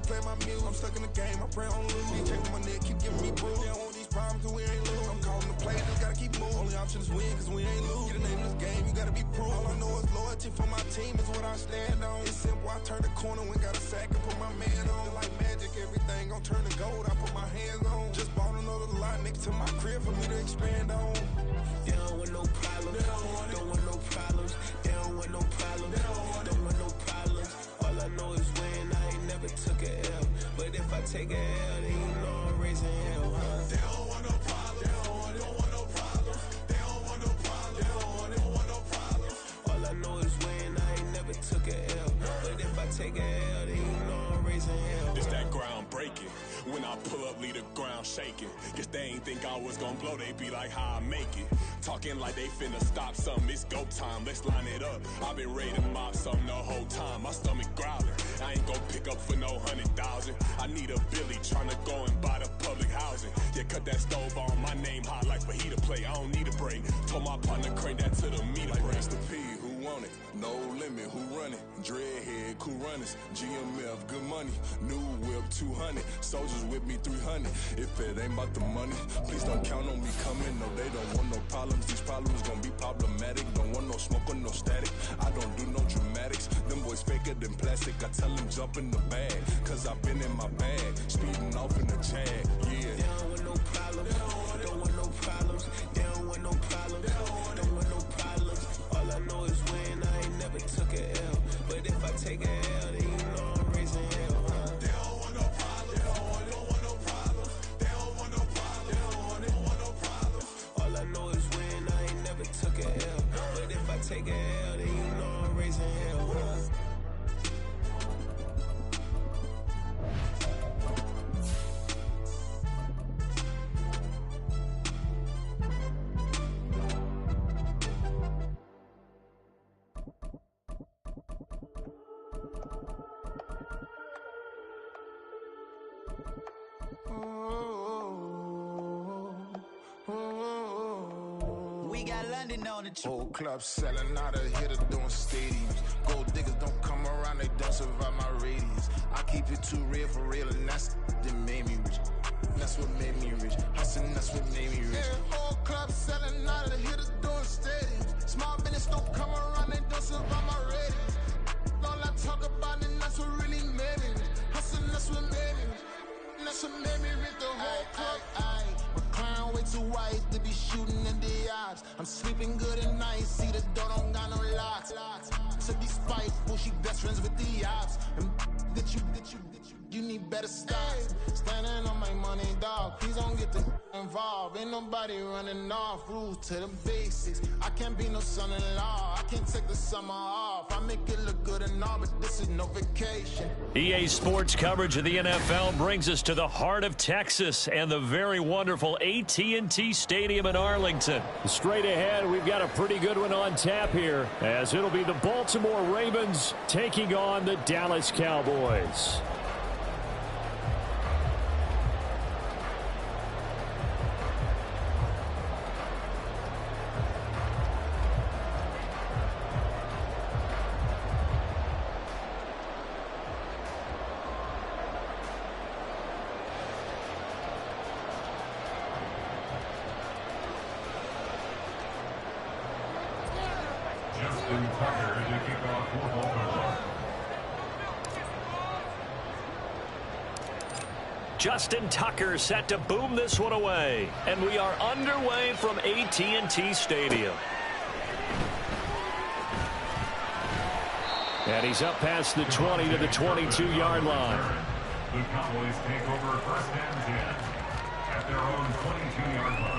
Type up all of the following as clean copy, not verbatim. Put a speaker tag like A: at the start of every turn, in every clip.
A: play my music. I'm stuck in the game, I pray on lose. They check my neck, keep giving me bruise. They don't want these problems, cause we ain't lose. I'm calling the play, just gotta keep moving. Only option is win, cause we ain't lose. Get a name in this game, you gotta be proof. All I know is loyalty for my team is what I stand on. It's simple, I turn the corner when got a sack and put my man on. Like magic, everything gon' turn to gold, I put my hands on. Just bought another lot next to my crib for me to expand on.
B: They don't want no problems, don't want no problems. They don't want no problems, don't want no problems. All I know is win, I ain't never took a L. But if I take a L, then you know I'm raising hell, huh?
A: They don't want no problems, they don't want no problems. They don't want no problems, they don't want no problems.
B: All I know is win, I ain't never took a L. But if I take a L, then you know I'm raising hell.
C: It's that ground breaking. When I pull up, leave the ground shaking. Guess they ain't think I was gonna blow, they be like, how I make it. Talking like they finna stop something, it's go time, let's line it up. I've been ready to mop something the whole time, my stomach growling. I ain't gon' pick up for no 100,000. I need a Billy tryna go and buy the public housing. Yeah, cut that stove on, my name hot like fajita play. I don't need a break. Told my partner crank that to the meter break.
A: Mr. P, who want it? No limit, who run it? Dreadhead, cool runners. GMF, good money. New whip, 200. Soldiers with me, 300. If it ain't about the money, please don't count on me coming. No, they don't want no problems. These problems gon' be problematic. Don't want no smoke or no static. I don't do no dramatics. Them boys faker than plastic. I tell them jump in the bag, cause I've been in my bag. Speeding off in the Jag, yeah.
B: They don't want no problems, don't want no problems. They don't want no problems, don't want no problems. All I know is win, I ain't never took a L. But if I take a L, then you know I'm raising hell, huh?
A: They don't want no problems, they don't want no problems. They don't want no problems, they don't want no problems.
B: All I know is win, I ain't never took a L. But if I take a L, then you know I'm raising hell, huh?
D: We got London on the trip.
A: Whole club selling out of hitter doing stadiums. Gold diggers don't come around, they don't survive my radius. I keep it too real for real, and that's that made me rich. That's what made me rich. Hustling, that's what made me rich. Yeah, whole club selling out of hitters doing stadiums. Small business don't come around, they don't survive my radius. All I talk about, and that's what really made me rich. Hustling, that's what made me rich. That's what made me rich. The whole club. Clown way too white to be shooting in the eyes. I'm sleeping good at night, see the door don't got no locks. To be spiteful, she best friends with the ops. And you need better stocks. Standing on my money, dog. Please don't get the involved. Ain't nobody running off. Rules to the basics. I can't be no son-in-law. I can't take the summer off. I make it look good and all, but this is no vacation.
E: EA Sports coverage of the NFL brings us to the heart of Texas and the very wonderful AT&T Stadium in Arlington.
F: Straight ahead, we've got a pretty good one on tap here, as it'll be the Baltimore Ravens taking on the Dallas Cowboys.
G: Justin Tucker to kick off for Baltimore.
E: Justin Tucker set to boom this one away. And we are underway from AT&T Stadium. And he's up past the 20 to the 22-yard line.
G: The Cowboys take over first and 10 at their own 22-yard line.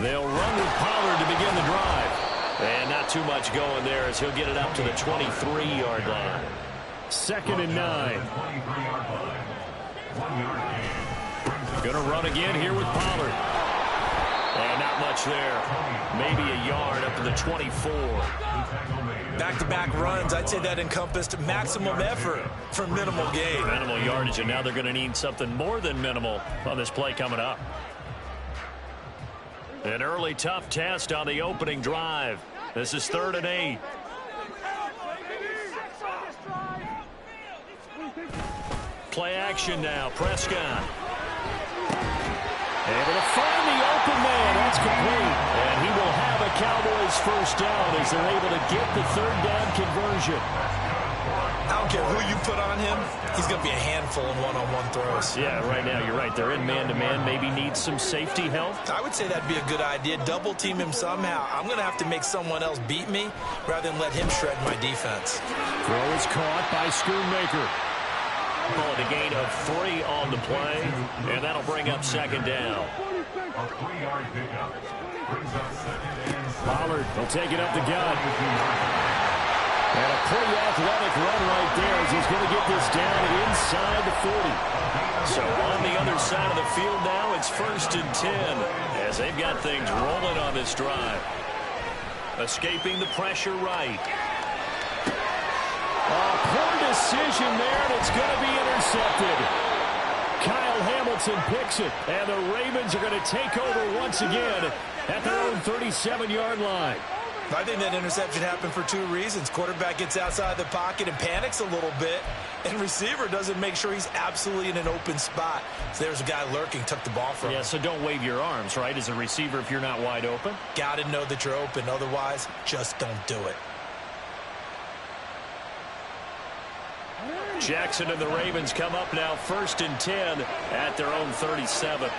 E: They'll run with Pollard to begin the drive. And not too much going there as he'll get it up to the 23-yard line.
F: 2nd and 9.
E: Going to run again here with Pollard. And not much there. Maybe a yard up to the 24.
H: Back-to-back runs, I'd say that encompassed maximum effort for minimal gain.
E: Minimal yardage, and now they're going to need something more than minimal on this play coming up. An early tough test on the opening drive. This is 3rd and 8. Play action now. Prescott. Able to find the open man. That's complete. And he will have a Cowboys first down as they're able to get the 3rd down conversion.
H: I don't care who you put on him. He's going to be a handful in one-on-one throws.
E: Yeah, right now, you're right. They're in man-to-man. Maybe needs some safety help.
H: I would say that'd be a good idea. Double team him somehow. I'm going to have to make someone else beat me rather than let him shred my defense.
F: Throw is caught by Schoonmaker.
E: Call it a gain of 3 on the play, and that'll bring up 2nd down.
G: A 3-yard pickup brings up 2nd and 7.
F: Pollard will take it up the gut. And a pretty athletic run right there as he's going to get this down inside the 40.
E: So on the other side of the field now, it's 1st and 10 as they've got things rolling on this drive. Escaping the pressure right.
F: Poor decision there, and it's going to be intercepted. Kyle Hamilton picks it, and the Ravens are going to take over once again at their own 37-yard line.
H: I think that interception happened for 2 reasons. Quarterback gets outside the pocket and panics a little bit, and receiver doesn't make sure he's absolutely in an open spot. So there's a guy lurking, took the ball from him.
E: Yeah, so don't wave your arms, right, as a receiver if you're not wide open.
H: Got to know that you're open. Otherwise, just don't do it.
E: Jackson and the Ravens come up now 1st and 10 at their own 37.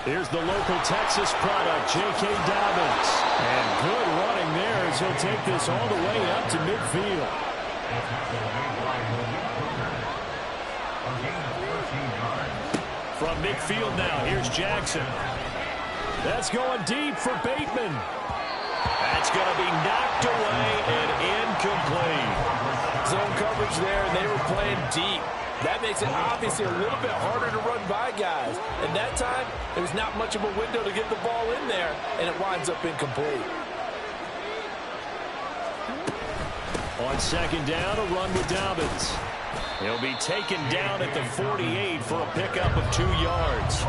F: Here's the local Texas product, J.K. Dobbins. And good running there as he'll take this all the way up to midfield.
E: From midfield now, here's Jackson.
F: That's going deep for Bateman.
E: That's going to be knocked away and incomplete.
I: Zone coverage there, and they were playing deep. That makes it obviously a little bit harder to run by guys. And that time, there was not much of a window to get the ball in there, and it winds up incomplete.
F: On 2nd down, a run with Dobbins.
E: He'll be taken down at the 48 for a pickup of 2 yards.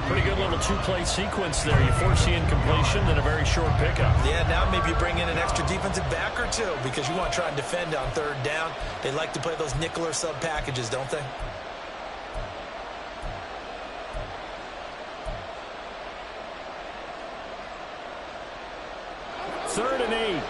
E: Pretty good little 2-play sequence there. You force the incompletion, then a very short pickup.
H: Yeah, now maybe you bring in an extra defensive back or 2 because you want to try and defend on 3rd down. They like to play those nickel or sub packages, don't they?
F: Third and 8.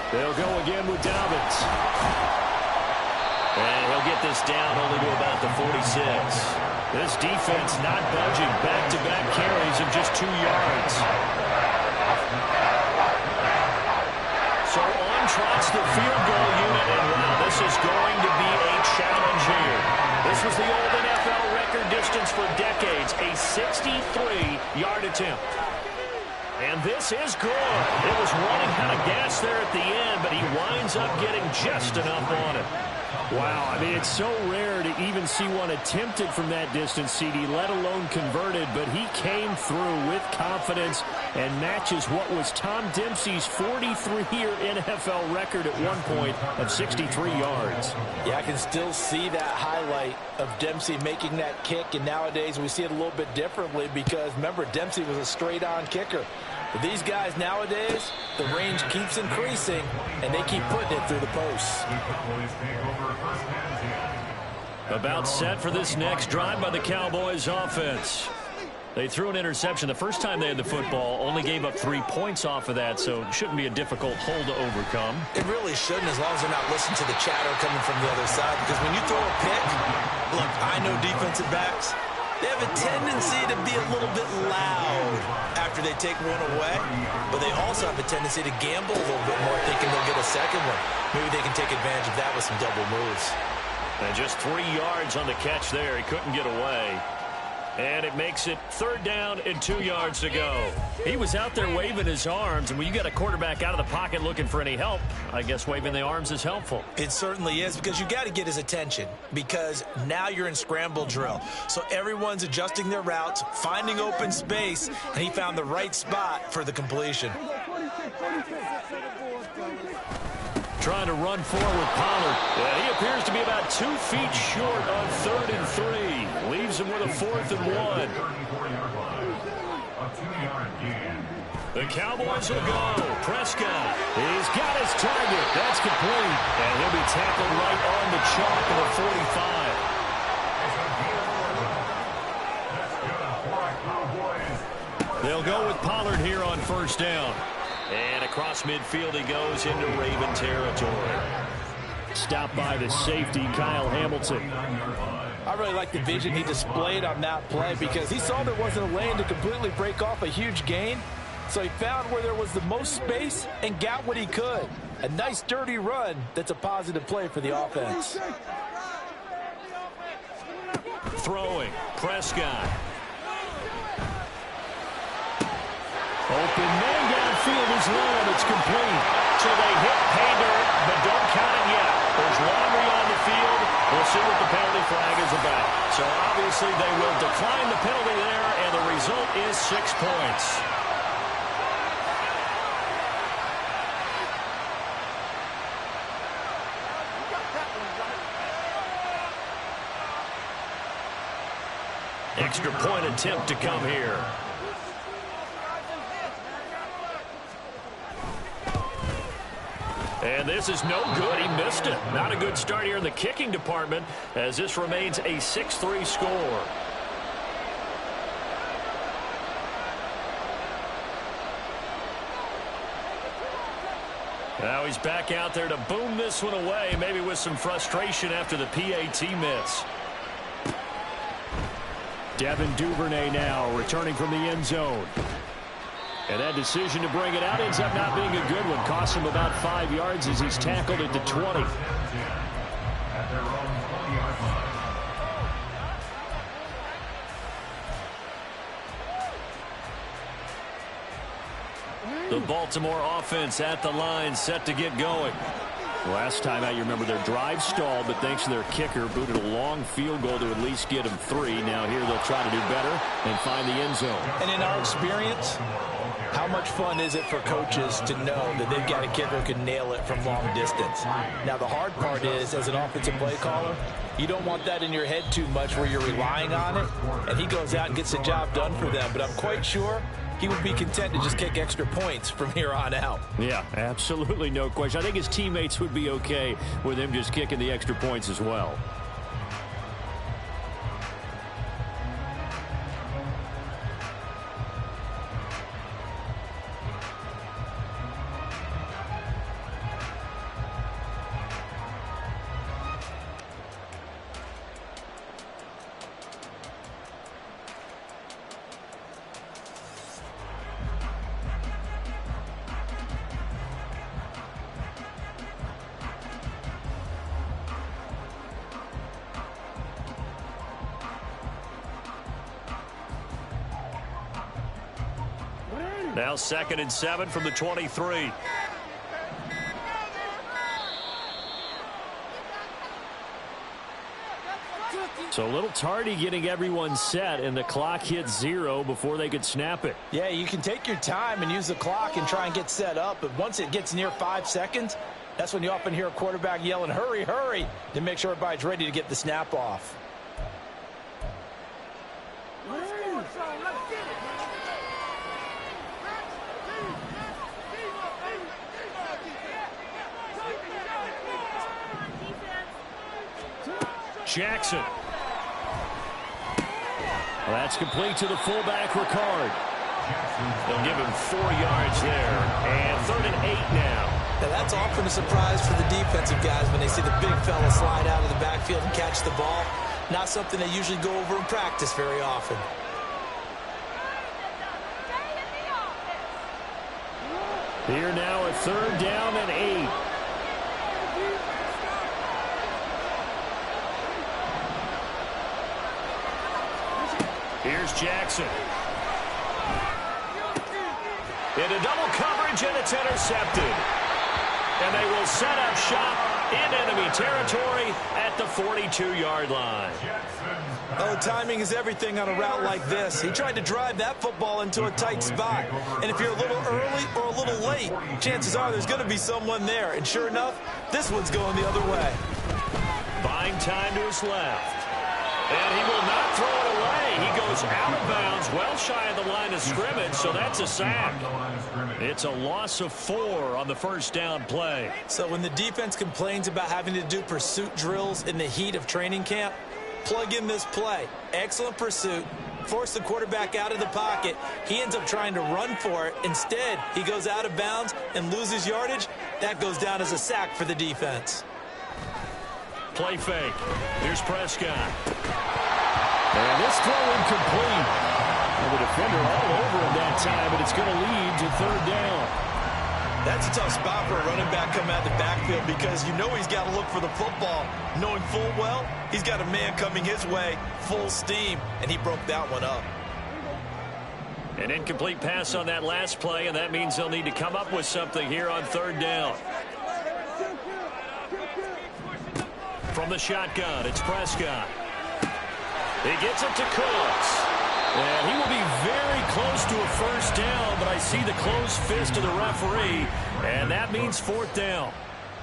F: They'll go again with Dobbins.
E: And he'll get this down only to about the 46. This defense not budging. Back-to-back carries of just 2 yards. So on trots the field goal unit, and wow, this is going to be a challenge here. This was the old NFL record distance for decades, a 63-yard attempt. And this is good. It was running kind of gas there at the end, but he winds up getting just enough on it.
F: Wow, I mean, it's so rare to even see one attempted from that distance, CD, let alone converted, but he came through with confidence and matches what was Tom Dempsey's 43-year NFL record at one point of 63 yards.
I: Yeah, I can still see that highlight of Dempsey making that kick, and nowadays we see it a little bit differently because, remember, Dempsey was a straight-on kicker. But these guys nowadays, the range keeps increasing, and they keep putting it through the posts.
E: About set for this next drive by the Cowboys offense. They threw an interception the first time they had the football, only gave up 3 points off of that, so it shouldn't be a difficult hole to overcome.
H: It really shouldn't, as long as they're not listening to the chatter coming from the other side, because when you throw a pick, look, I know defensive backs, they have a tendency to be a little bit loud after they take one away, but they also have a tendency to gamble a little bit more thinking they'll get a second one. Maybe they can take advantage of that with some double moves.
E: And just 3 yards on the catch there. He couldn't get away. And it makes it 3rd down and 2 yards to go.
F: He was out there waving his arms, and when you got a quarterback out of the pocket looking for any help, I guess waving the arms is helpful.
H: It certainly is, because you got to get his attention, because now you're in scramble drill. So everyone's adjusting their routes, finding open space, and he found the right spot for the completion.
F: Trying to run forward, Pollard.
E: Yeah, he appears to be about 2 feet short on 3rd and 3. Leaves him with a 4th and 1. The Cowboys will go. Prescott.
F: He's got his target. That's complete.
E: And he'll be tackled right on the chalk of the 45.
F: They'll go with Pollard here on 1st down.
E: And across midfield he goes into Raven territory.
F: Stopped by the safety, Kyle Hamilton.
I: I really like the vision he displayed on that play, because he saw there wasn't a lane to completely break off a huge gain. So he found where there was the most space and got what he could. A nice dirty run that's a positive play for the offense.
E: Throwing, Prescott.
F: Open man downfield is low, and it's complete.
E: So they hit pay dirt, but don't count it yet. There's laundry on the field. We'll see what the penalty flag is about. So obviously they will decline the penalty there, and the result is 6 points. Extra point attempt to come here. And this is no good. He missed it. Not a good start here in the kicking department, as this remains a 6-3 score. Now he's back out there to boom this one away, maybe with some frustration after the PAT miss.
F: Devin Duvernay now returning from the end zone. And that decision to bring it out ends up not being a good one. Costs him about 5 yards as he's tackled at the 20.
E: The Baltimore offense at the line, set to get going.
F: Last time out, you remember their drive stalled, but thanks to their kicker, booted a long field goal to at least get them 3. Now here they'll try to do better and find the end zone.
I: And in our experience, how much fun is it for coaches to know that they've got a kicker who can nail it from long distance? Now, the hard part is, as an offensive play caller, you don't want that in your head too much where you're relying on it, and he goes out and gets the job done for them. But I'm quite sure he would be content to just kick extra points from here on out.
F: Yeah, absolutely no question. I think his teammates would be okay with him just kicking the extra points as well.
E: Now 2nd and 7 from the 23.
F: So a little tardy getting everyone set, and the clock hit 0 before they could snap it.
I: Yeah, you can take your time and use the clock and try and get set up, but once it gets near 5 seconds, that's when you often hear a quarterback yelling, hurry, hurry, to make sure everybody's ready to get the snap off.
E: Jackson.
F: Well, that's complete to the fullback, Ricard.
E: They'll give him 4 yards there. And 3rd and 8 now.
H: Now that's often a surprise for the defensive guys when they see the big fella slide out of the backfield and catch the ball. Not something they usually go over in practice very often.
F: Here now a 3rd down and 8.
E: Here's Jackson. Into double coverage, and it's intercepted. And they will set up shop in enemy territory at the 42-yard line.
H: Oh, timing is everything on a route like this. He tried to drive that football into a tight spot. And if you're a little early or a little late, chances are there's going to be someone there. And sure enough, this one's going the other way.
E: Buying time to his left. And he will not throw it away. He goes out of bounds, well shy of the line of scrimmage, so that's a sack. It's a loss of 4 on the first down play.
H: So when the defense complains about having to do pursuit drills in the heat of training camp, plug in this play. Excellent pursuit. Force the quarterback out of the pocket. He ends up trying to run for it. Instead, he goes out of bounds and loses yardage. That goes down as a sack for the defense.
E: Play fake. Here's Prescott. And this throw incomplete. And the defender all over him that time, but it's going to lead to third down.
H: That's a tough spot for a running back coming out of the backfield because you know he's got to look for the football, knowing full well he's got a man coming his way, full steam, and he broke that one up.
E: An incomplete pass on that last play, and that means they'll need to come up with something here on third down. From the shotgun, it's Prescott. He gets it to Cooks. And he will be very close to a first down, but I see the closed fist of the referee, and that means fourth down.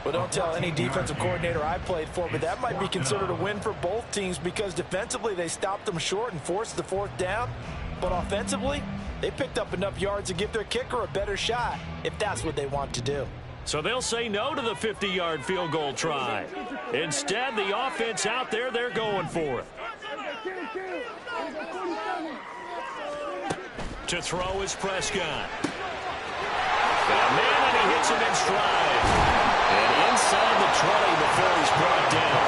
I: Well, don't tell any defensive coordinator I played for, but that might be considered a win for both teams because defensively they stopped them short and forced the fourth down. But offensively, they picked up enough yards to give their kicker a better shot if that's what they want to do.
E: So they'll say no to the 50-yard field goal try. Instead, the offense out there, they're going for it. To throw is Prescott. And he hits him in stride. And inside the 20 before he's brought down.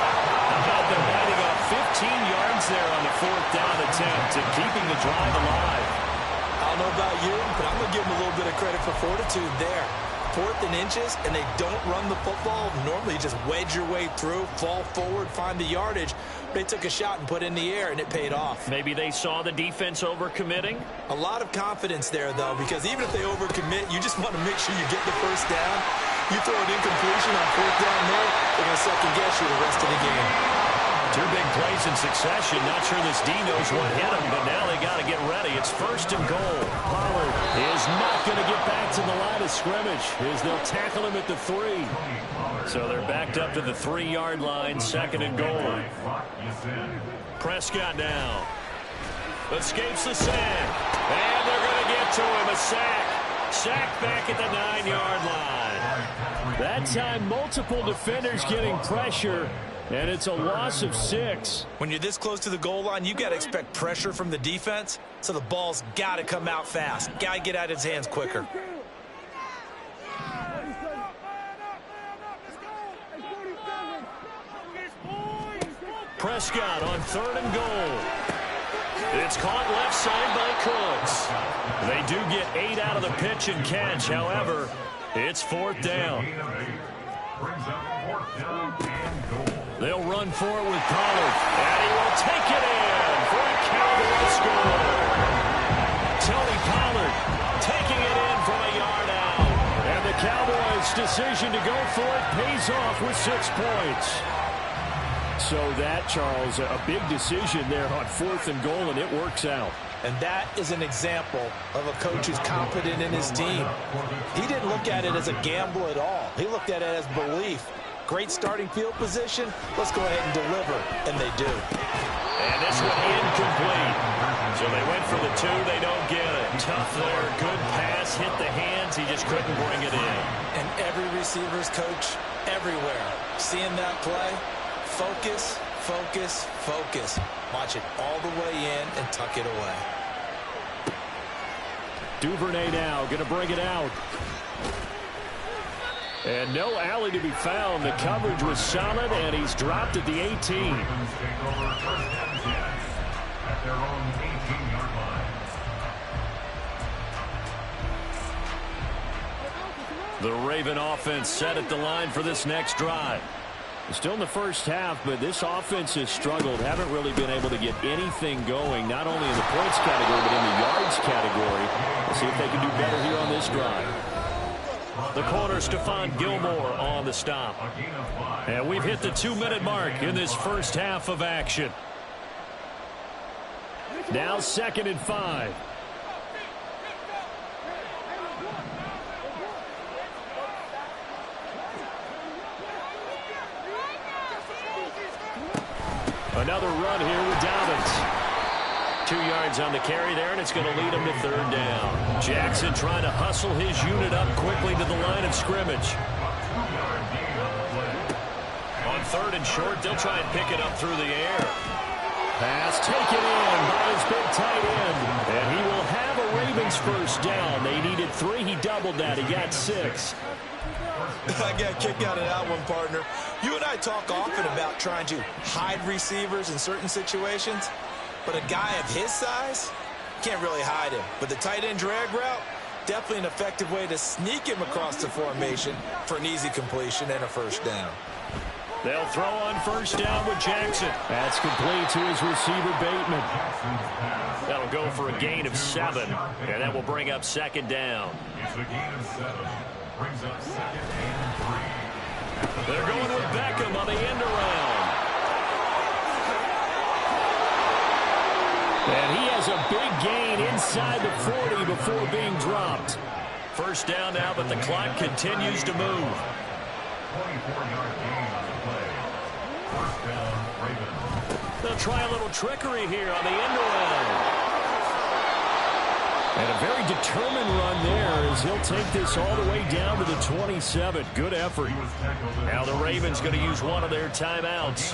E: How about them lining up 15 yards there on the fourth down attempt and keeping the drive alive?
H: I don't know about you, but I'm going to give them a little bit of credit for fortitude there. 4th and inches, and they don't run the football. Normally, you just wedge your way through, fall forward, find the yardage. They took a shot and put it in the air, and it paid off.
E: Maybe they saw the defense overcommitting?
H: A lot of confidence there, though, because even if they overcommit, you just want to make sure you get the first down. You throw an incompletion on 4th down there, they're going to second-guess you the rest of the game.
E: 2 big plays in succession. Not sure this D knows what hit him, but now they got to get ready. It's 1st and goal. Pollard is not going to get back to the line of scrimmage as they'll tackle him at the 3. So they're backed up to the 3-yard line, 2nd and goal. Prescott now. Escapes the sack. And they're going to get to him. A sack. Sack back at the 9-yard line.
F: That time, multiple defenders getting pressure. And it's a loss of 6.
H: When you're this close to the goal line, you got to expect pressure from the defense, so the ball's got to come out fast. Got to get out of his hands quicker.
E: Prescott on 3rd and goal. It's caught left side by Cooks. They do get 8 out of the pitch and catch. However, it's 4th down. They'll run for it with Pollard. And he will take it in for a Cowboy score. Tony Pollard taking it in from a yard out.
F: And the Cowboys' decision to go for it pays off with 6 points. So that, Charles, a big decision there on 4th and goal, and it works out.
H: And that is an example of a coach who's confident in his team. He didn't look at it as a gamble at all. He looked at it as belief. Great starting field position. Let's go ahead and deliver. And they do.
E: And this one incomplete. So they went for the 2. They don't get it. Tough there. Good pass. Hit the hands. He just couldn't bring it in.
H: And every receiver's coach everywhere. Seeing that play, focus, focus, focus. Watch it all the way in and tuck it away.
F: Duvernay now going to bring it out. And no alley to be found. The coverage was solid, and he's dropped at the 18. The Raven offense set at the line for this next drive. Still in the first half, but this offense has struggled. Haven't really been able to get anything going, not only in the points category, but in the yards category. We'll see if they can do better here on this drive.
E: The corner, Stephon Gilmore on the stop. And we've hit the 2-minute mark in this first half of action.
F: Now 2nd and 5. Another run here with Dobbins. 2 yards on the carry there, and it's going to lead him to 3rd down. Jackson trying to hustle his unit up quickly to the line of scrimmage.
E: On 3rd and short, they'll try and pick it up through the air.
F: Pass taken in by his big tight end. And he will have a Ravens first down. They needed 3. He doubled that. He got 6.
H: I got a kick out of that one, partner. You and I talk often about trying to hide receivers in certain situations, but a guy of his size, can't really hide him. But the tight end drag route, definitely an effective way to sneak him across the formation for an easy completion and a first down.
F: They'll throw on 1st down with Jackson. That's complete to his receiver, Bateman.
E: That'll go for a gain of 7, and that will bring up 2nd down.
G: It's a gain of 7. Brings up 2nd and 3.
E: They're going with Beckham on the end around.
F: And he has a big gain inside the 40 before being dropped.
E: First down now, but the clock continues to move.
G: 24-yard gain on the play. First down, Ravens.
E: They'll try a little trickery here on the end around.
F: And a very determined run there as he'll take this all the way down to the 27. Good effort.
E: Now the Ravens going to use one of their timeouts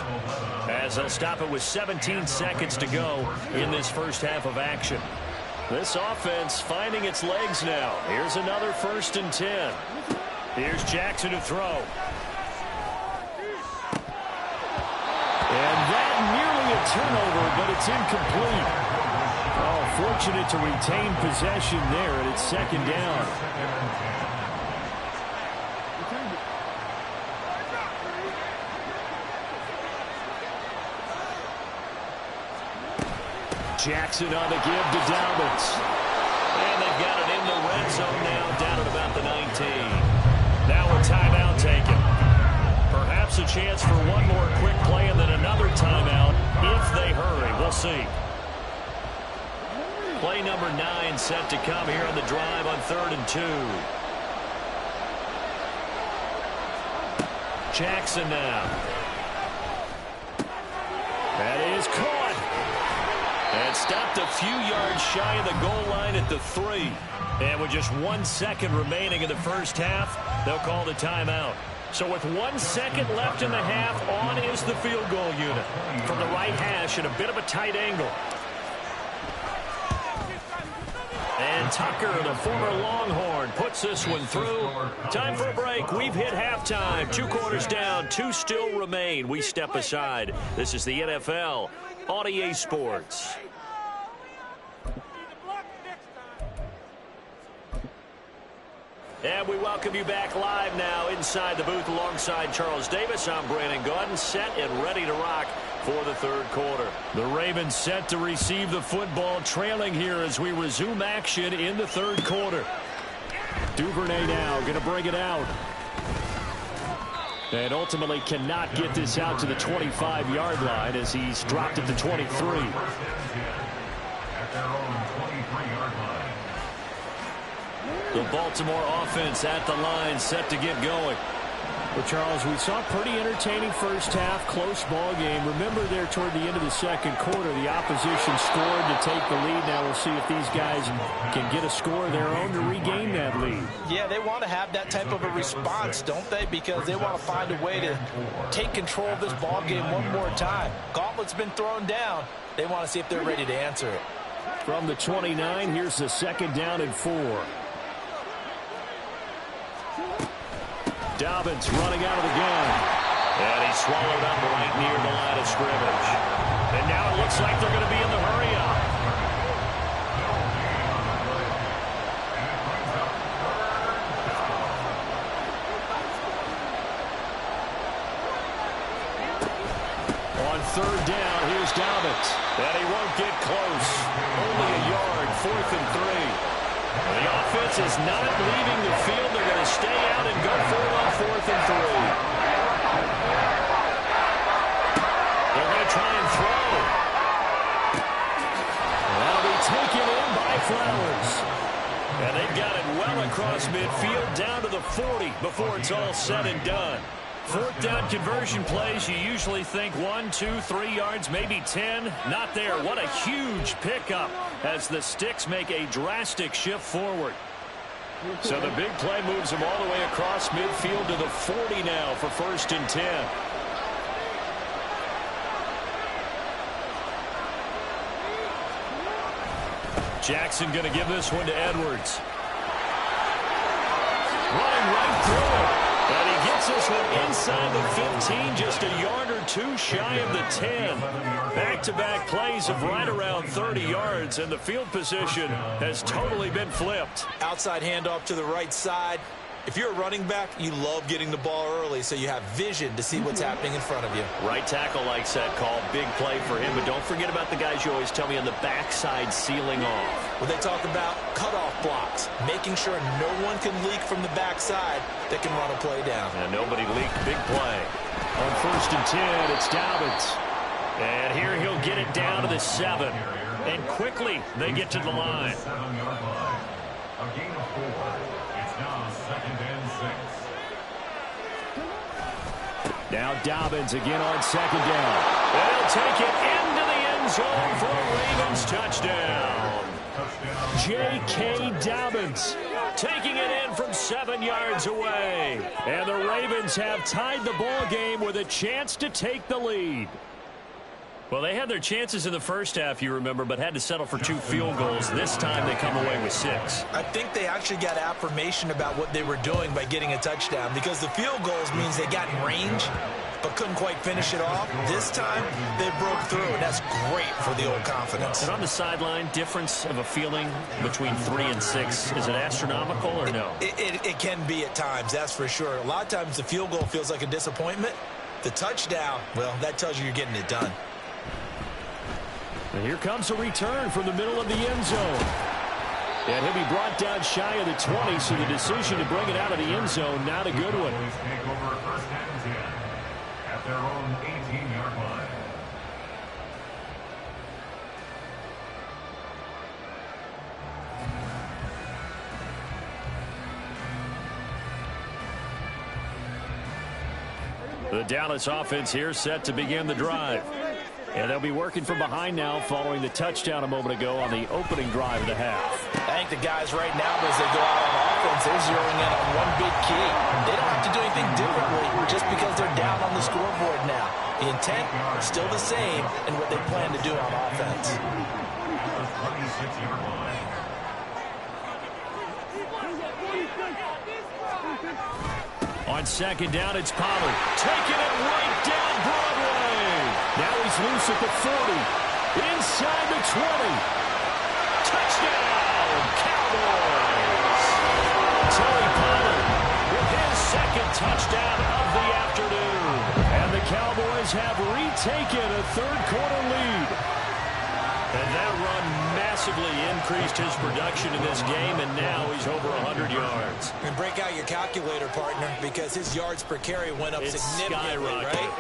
E: as they'll stop it with 17 seconds to go in this first half of action. This offense finding its legs now. Here's another 1st and 10. Here's Jackson to throw.
F: And that nearly a turnover, but it's incomplete. Oh, fortunate to retain possession there, and it's 2nd down. Jackson on the give to Dobbins.
E: And they've got it in the red zone now, down at about the 19. Now a timeout taken. Perhaps a chance for one more quick play and then another timeout if they hurry. We'll see. Play number 9 set to come here on the drive on 3rd and 2. Jackson now.
F: That is caught.
E: And stopped a few yards shy of the goal line at the 3. And with just 1 second remaining in the first half, they'll call the timeout. So with 1 second left in the half, on is the field goal unit. From the right hash at a bit of a tight angle. And Tucker, the former Longhorn, puts this one through. Time for a break. We've hit halftime. 2 quarters down, 2 still remain. We step aside. This is the NFL on EA Sports. And we welcome you back live now inside the booth alongside Charles Davis. I'm Brandon Gaudin, set and ready to rock for the 3rd quarter.
F: The Ravens set to receive the football, trailing here as we resume action in the 3rd quarter. Duvernay now going to bring it out. And ultimately cannot get this out to the 25-yard line as he's dropped at the 23.
G: At their own 23-yard line.
F: The Baltimore offense at the line, set to get going. Well, Charles, we saw a pretty entertaining first half, close ball game. Remember there toward the end of the 2nd quarter, the opposition scored to take the lead. Now we'll see if these guys can get a score of their own to regain that lead.
I: Yeah, they want to have that type of a response, don't they? Because they want to find a way to take control of this ball game one more time. Gauntlet's been thrown down. They want to see if they're ready to answer it.
F: From the 29, here's the 2nd down and 4. Dobbins running out of the gun.
E: And he's swallowed up right near the line of scrimmage. And now it looks like they're going to be in the hurry-up.
F: Dobbins. And he won't get close. Only a yard, 4th and 3. The offense is not leaving the field. They're going to stay out and go for it on 4th and 3. They're going to try and throw. That'll be taken in by Flowers. And they've got it well across midfield down to the 40 before it's all said and done. 4th down conversion plays, you usually think 1, 2, 3 yards, maybe 10. Not there. What a huge pickup as the Sticks make a drastic shift forward. So the big play moves them all the way across midfield to the 40 now for 1st and 10. Jackson going to give this one to Edwards. Running right through it. And he gets this one inside the 15, just a yard or two shy of the 10. Back-to-back plays of right around 30 yards, and the field position has totally been flipped.
H: Outside handoff to the right side. If you're a running back, you love getting the ball early so you have vision to see what's happening in front of you.
F: Right tackle likes that call. Big play for him, but don't forget about the guys you always tell me on the backside sealing off.
H: Well, they talk about cutoff blocks, making sure no one can leak from the backside that can run a play down.
F: And nobody leaked. Big play. On 1st and 10, it's Dobbins. And here he'll get it down to the 7. And quickly they get to the line.
G: 7-yard line. A gain of 4. It's now 2nd and 6.
F: Now Dobbins again on 2nd down. They'll take it into the end zone for a Ravens touchdown. J.K. Dobbins taking it in from 7 yards away. And the Ravens have tied the ball game with a chance to take the lead. Well, they had their chances in the first half, you remember, but had to settle for 2 field goals. This time they come away with 6.
H: I think they actually got affirmation about what they were doing by getting a touchdown, because the field goals means they got in range but couldn't quite finish it off. This time they broke through, and that's great for the old confidence.
F: And on the sideline, difference of a feeling between 3 and 6, is it astronomical or no?
H: It can be at times, that's for sure. A lot of times the field goal feels like a disappointment. The touchdown, well, that tells you you're getting it done.
F: And here comes a return from the middle of the end zone. And he'll be brought down shy of the 20, so the decision to bring it out of the end zone, not a good one.
G: Take over 1st and 10 at their own 18-yard line.
F: The Dallas offense here set to begin the drive. And they'll be working from behind now following the touchdown a moment ago on the opening drive of the half.
H: I think the guys right now, as they go out on offense, they're zeroing in on one big key. They don't have to do anything differently just because they're down on the scoreboard now. The intent is still the same in what they plan to do on offense.
G: 26-yard line.
F: On 2nd down, it's Pollard. Taking it right down Broadway. Now he's loose at the 40. Inside the 20. Touchdown, Cowboys. Tony Pollard with his 2nd touchdown of the afternoon. And the Cowboys have retaken a 3rd-quarter lead. And that run massively increased his production in this game, and now he's over 100 yards.
H: And break out your calculator, partner, because his yards per carry went up significantly, right?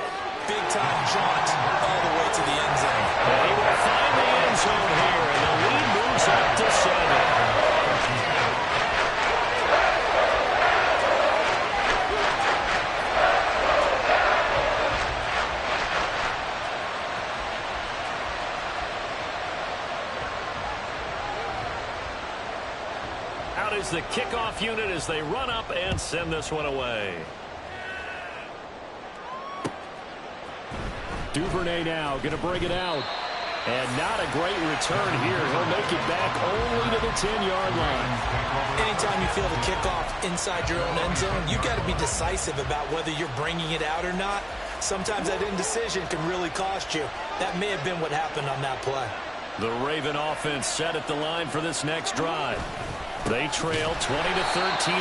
H: Big-time jaunt all the way to the end zone.
F: And he will find the end zone here, and the lead moves up to 7. Out is the kickoff unit as they run up and send this one away. Duvernay now going to bring it out. And not a great return here. He'll make it back only to the 10-yard line.
H: Anytime you feel the kickoff inside your own end zone, you've got to be decisive about whether you're bringing it out or not. Sometimes that indecision can really cost you. That may have been what happened on that play.
F: The Raven offense set at the line for this next drive. They trail 20-13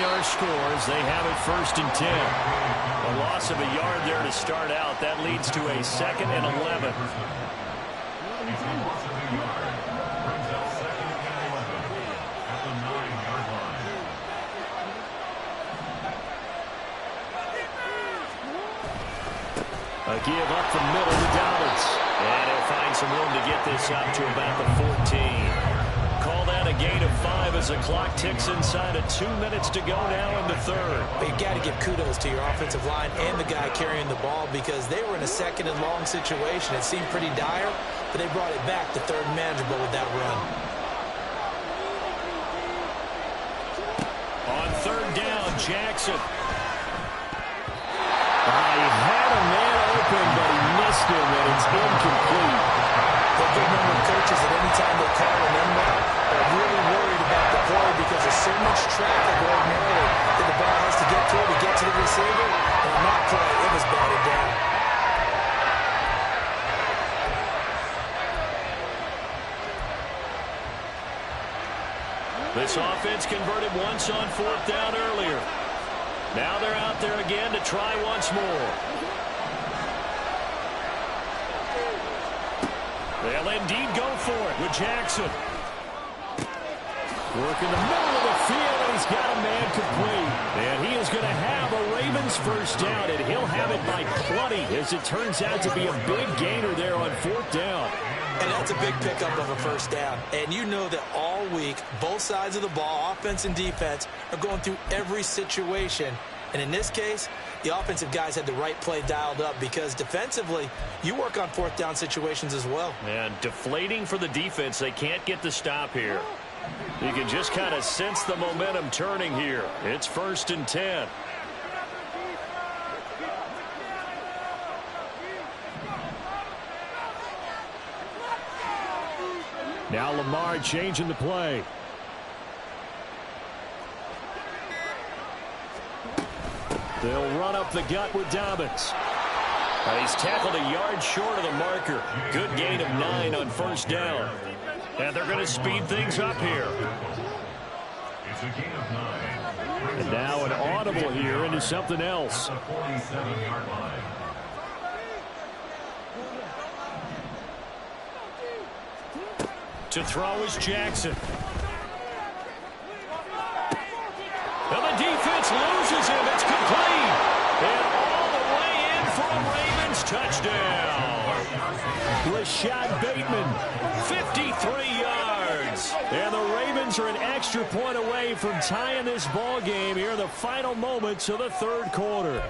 F: our scores. They have it 1st and 10. A loss of a yard there to start out. That leads to a 2nd and 11. A give up the middle to Dobbins.
E: And he'll find some room to get this up to about the 14. Call that a gain of 5 as the clock ticks inside of 2 minutes to go now in the third.
I: But you got to give kudos to your offensive line and the guy carrying the ball because they were in a second and long situation. It seemed pretty dire, but they brought it back to third and manageable with that run.
F: On third down, Jackson. He had a man open, but he missed him, and it's incomplete.
I: The good number of coaches at any time they call an end route are really worried about the play because there's so much traffic ordinarily that the ball has to get through to get to the receiver. And on that play, it was batted down.
E: This offense converted once on fourth down earlier. Now they're out there again to try once more. They'll indeed go for it with Jackson.
F: Work in the middle of the field, and he's got a man complete. And he is going to have a Ravens first down, and he'll have it by plenty, as it turns out to be a big gainer there on fourth down.
I: And that's a big pickup of a first down. And you know that all week, both sides of the ball, offense and defense, are going through every situation. And in this case, the offensive guys had the right play dialed up because defensively, you work on fourth down situations as well.
E: And deflating for the defense. They can't get the stop here. You can just kind of sense the momentum turning here. It's 1st and 10.
F: Now Lamar changing the play. They'll run up the gut with Dobbins.
E: He's tackled a yard short of the marker. Good gain of 9 on first down. And they're going to speed things up here.
G: It's a gain of 9.
F: And now an audible here into something else.
G: The 47-yard line.
F: To throw is Jackson. And the defense loses him. It's complete. And all the way in for a Ravens touchdown. Rashad Bateman, 53 yards. And the Ravens are an extra point away from tying this ball game here in the final moments of the third quarter.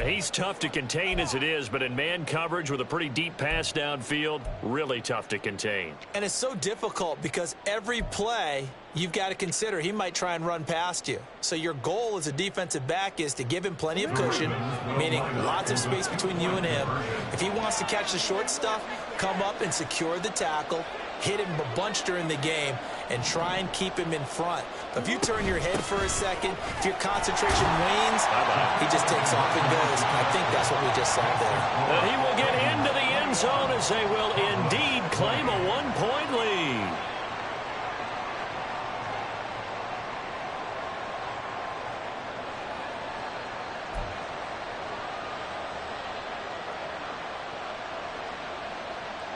E: He's tough to contain as it is, but in man coverage with a pretty deep pass downfield, really tough to contain.
I: And it's so difficult because every play you've got to consider he might try and run past you. So your goal as a defensive back is to give him plenty of cushion, meaning lots of space between you and him. If he wants to catch the short stuff, come up and secure the tackle, hit him a bunch during the game, and try and keep him in front. But if you turn your head for a second, if your concentration wanes, he just takes off and goes. And I think that's what we just saw there.
E: And he will get into the end zone as they will indeed claim a 1-point lead.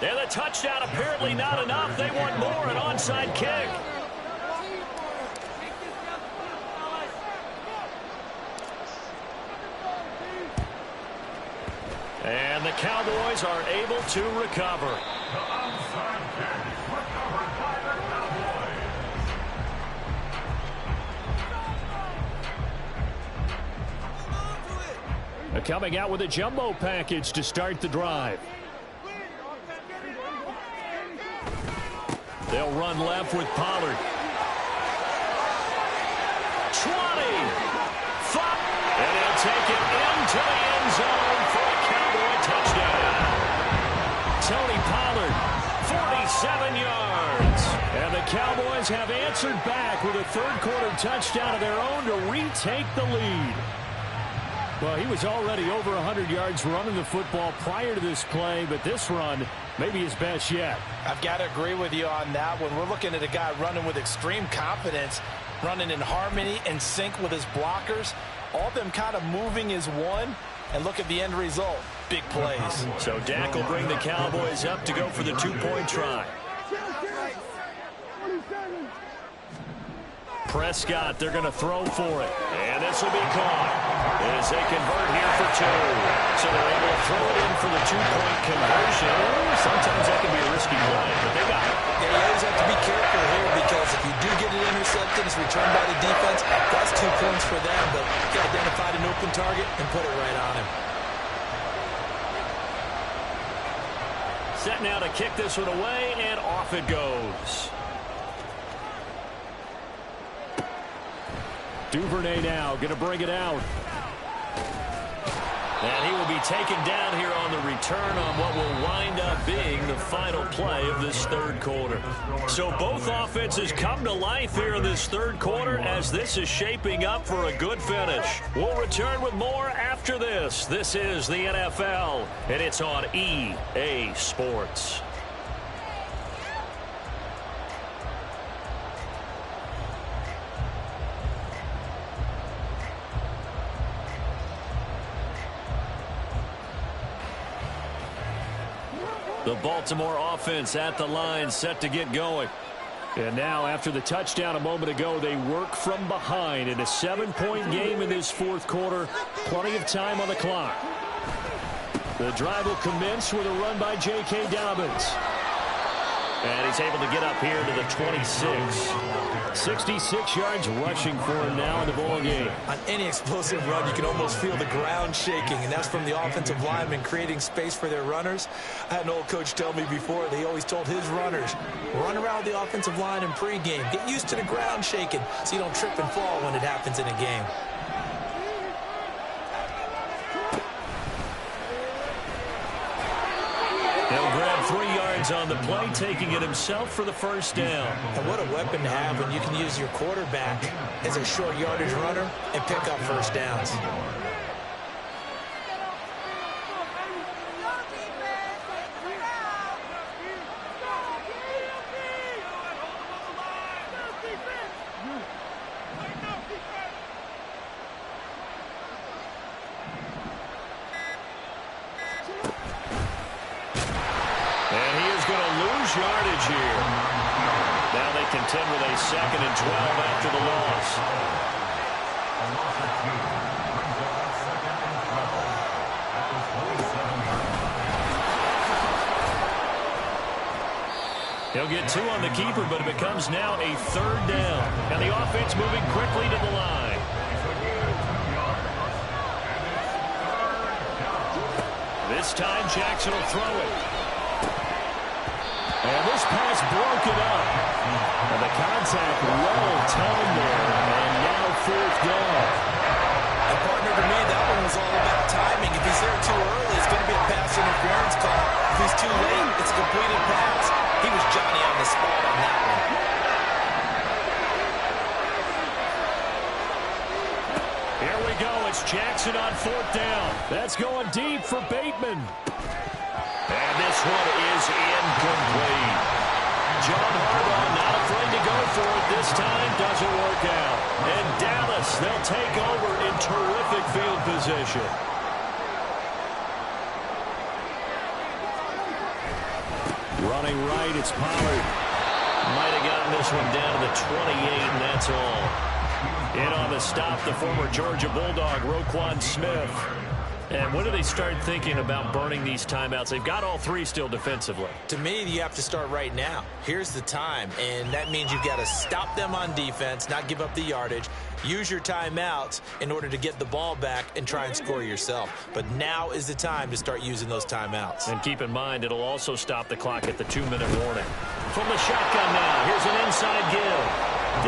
E: And the touchdown apparently not enough. They want more, an onside kick. And the Cowboys are able to recover.
F: Coming out with a jumbo package to start the drive. They'll run left with Pollard. 20. 5. And he'll take it into the end zone for a Cowboy touchdown. Tony Pollard, 47 yards. And the Cowboys have answered back with a third-quarter touchdown of their own to retake the lead. Well, he was already over 100 yards running the football prior to this play, but this run may be his best yet.
I: I've got to agree with you on that one. We're looking at a guy running with extreme confidence, running in harmony and sync with his blockers, all of them kind of moving as one, and look at the end result. Big plays.
E: So Dak will bring the Cowboys up to go for the 2-point try. Prescott, they're going to throw for it. And this will be caught. as they convert here for 2. So they're able to throw it in for the 2-point conversion. Sometimes that can be a risky play, but they got it.
H: Yeah, you always have to be careful here because if you do get it intercepted, it's returned by the defense. That's 2 points for them, but he identified an open target and put it right on him.
F: Set now to kick this one away, and off it goes. Duvernay now going to bring it out.
E: And he will be taken down here on the return on what will wind up being the final play of this third quarter.
F: So both offenses come to life here in this third quarter as this is shaping up for a good finish. We'll return with more after this. This is the NFL, and it's on EA Sports. The Baltimore offense at the line, set to get going. And now, after the touchdown a moment ago, they work from behind in a 7-point game in this fourth quarter. Plenty of time on the clock. The drive will commence with a run by J.K. Dobbins.
E: And he's able to get up here to the 26.
F: 66 yards rushing for him now in the ball game.
H: On any explosive run, you can almost feel the ground shaking, and that's from the offensive linemen creating space for their runners. I had an old coach tell me before, they always told his runners, run around the offensive line in pregame. Get used to the ground shaking so you don't trip and fall when it happens in a game.
F: He'll grab 3 yards on the play, taking it himself for the first down.
H: And what a weapon to have when you can use your quarterback as a short yardage runner and pick up first downs.
F: Yardage here. Now they contend with a 2nd and 12 after the loss. He'll get 2 on the keeper, but it becomes now a 3rd down. And the offense moving quickly to the line. This time Jackson will throw it. And this pass broken up. And the contact well timed there. And now 4th down.
H: And partner, to me, that one was all about timing. If he's there too early, it's going to be a pass interference call. If he's too late, it's a completed pass. He was Johnny on the spot on that one.
F: Here we go. It's Jackson on 4th down. That's going deep for Bateman. And this one is incomplete. John Harbaugh not afraid to go for it this time. Doesn't work out. And Dallas, they'll take over in terrific field position. Running right, it's Pollard.
E: Might have gotten this one down to the 28, and that's all.
F: In on the stop, the former Georgia Bulldog, Roquan Smith. And when do they start thinking about burning these timeouts? They've got all 3 still defensively.
H: To me, you have to start right now. Here's the time, and that means you've got to stop them on defense, not give up the yardage, use your timeouts in order to get the ball back and try and score yourself. But now is the time to start using those timeouts.
F: And keep in mind, it'll also stop the clock at the 2-minute warning. From the shotgun now, here's an inside give.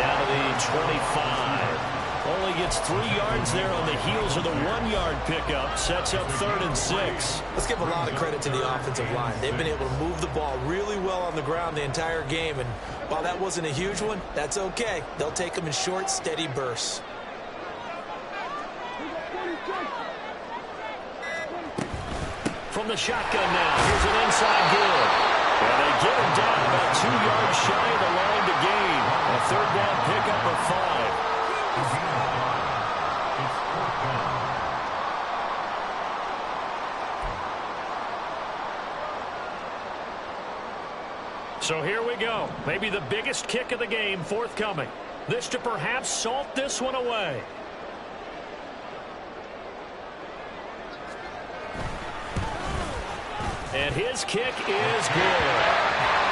F: Down to the 25. Only gets 3 yards there on the heels of the 1-yard pickup. Sets up 3rd and 6.
H: Let's give a lot of credit to the offensive line. They've been able to move the ball really well on the ground the entire game. And while that wasn't a huge one, that's okay. They'll take them in short, steady bursts.
F: From the shotgun now, here's an inside give. And they get him down about 2 yards shy of the line to gain. A 3rd down pickup of 5. So here we go. Maybe the biggest kick of the game forthcoming. This to perhaps salt this one away. And his kick is good.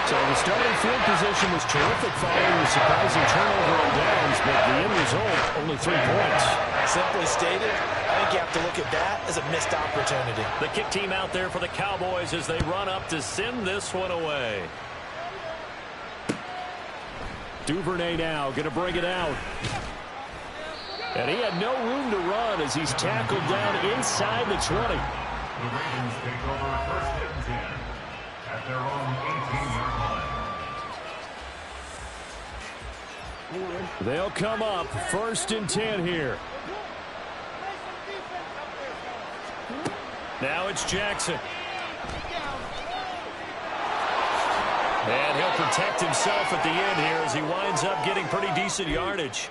F: So the starting field position was terrific following the surprising turnover on downs, but the end result, only 3 points.
I: Simply stated, I think you have to look at that as a missed opportunity.
F: The kick team out there for the Cowboys as they run up to send this one away. Duvernay now going to bring it out. And he had no room to run as he's tackled down inside the 20.
G: The Ravens take over 1st and 10 at their own 18-yard line.
F: They'll come up 1st and 10 here. Now it's Jackson. And he'll protect himself at the end here as he winds up getting pretty decent yardage.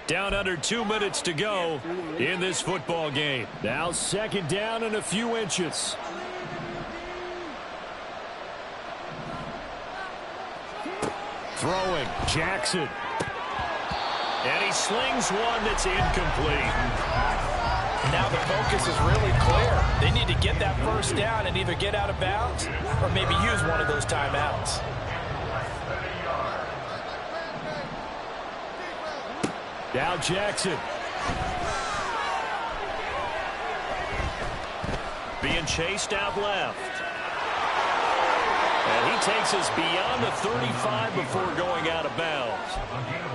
F: Down under 2 minutes to go in this football game. Now 2nd down and a few inches. Throwing, Jackson. And he slings one that's incomplete.
I: Now the focus is really clear. They need to get that 1st down and either get out of bounds or maybe use one of those timeouts.
F: Now Jackson. Being chased out left. And he takes us beyond the 35 before going out of bounds.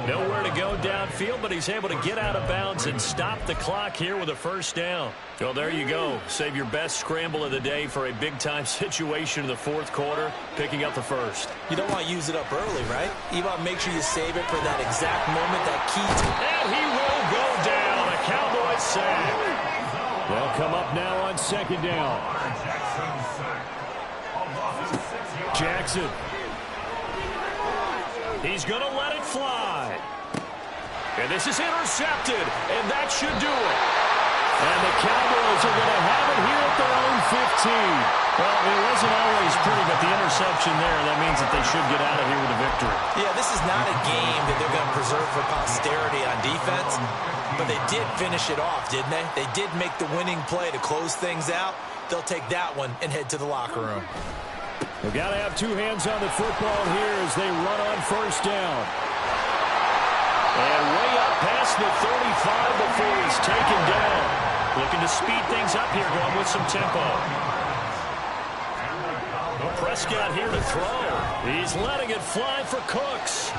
F: Nowhere to go downfield, but he's able to get out of bounds and stop the clock here with a 1st down. Well, there you go. Save your best scramble of the day for a big-time situation in the 4th quarter, picking up the 1st.
H: You don't want to use it up early, right? You want to make sure you save it for that exact moment, that key time.
F: And he will go down. A Cowboys sack. They'll come up now on 2nd down. Jackson. He's going to let it fly. And this is intercepted, and that should do it. And the Cowboys are going to have it here at their own 15. Well, it wasn't always pretty, but the interception there, that means that they should get out of here with a victory.
H: Yeah, this is not a game that they're going to preserve for posterity on defense, but they did finish it off, didn't they? They did make the winning play to close things out. They'll take that one and head to the locker room.
F: They've got to have 2 hands on the football here as they run on 1st down. And way up past the 35 before he's taken down. Looking to speed things up here, going with some tempo. Prescott here to throw. He's letting it fly for Cooks.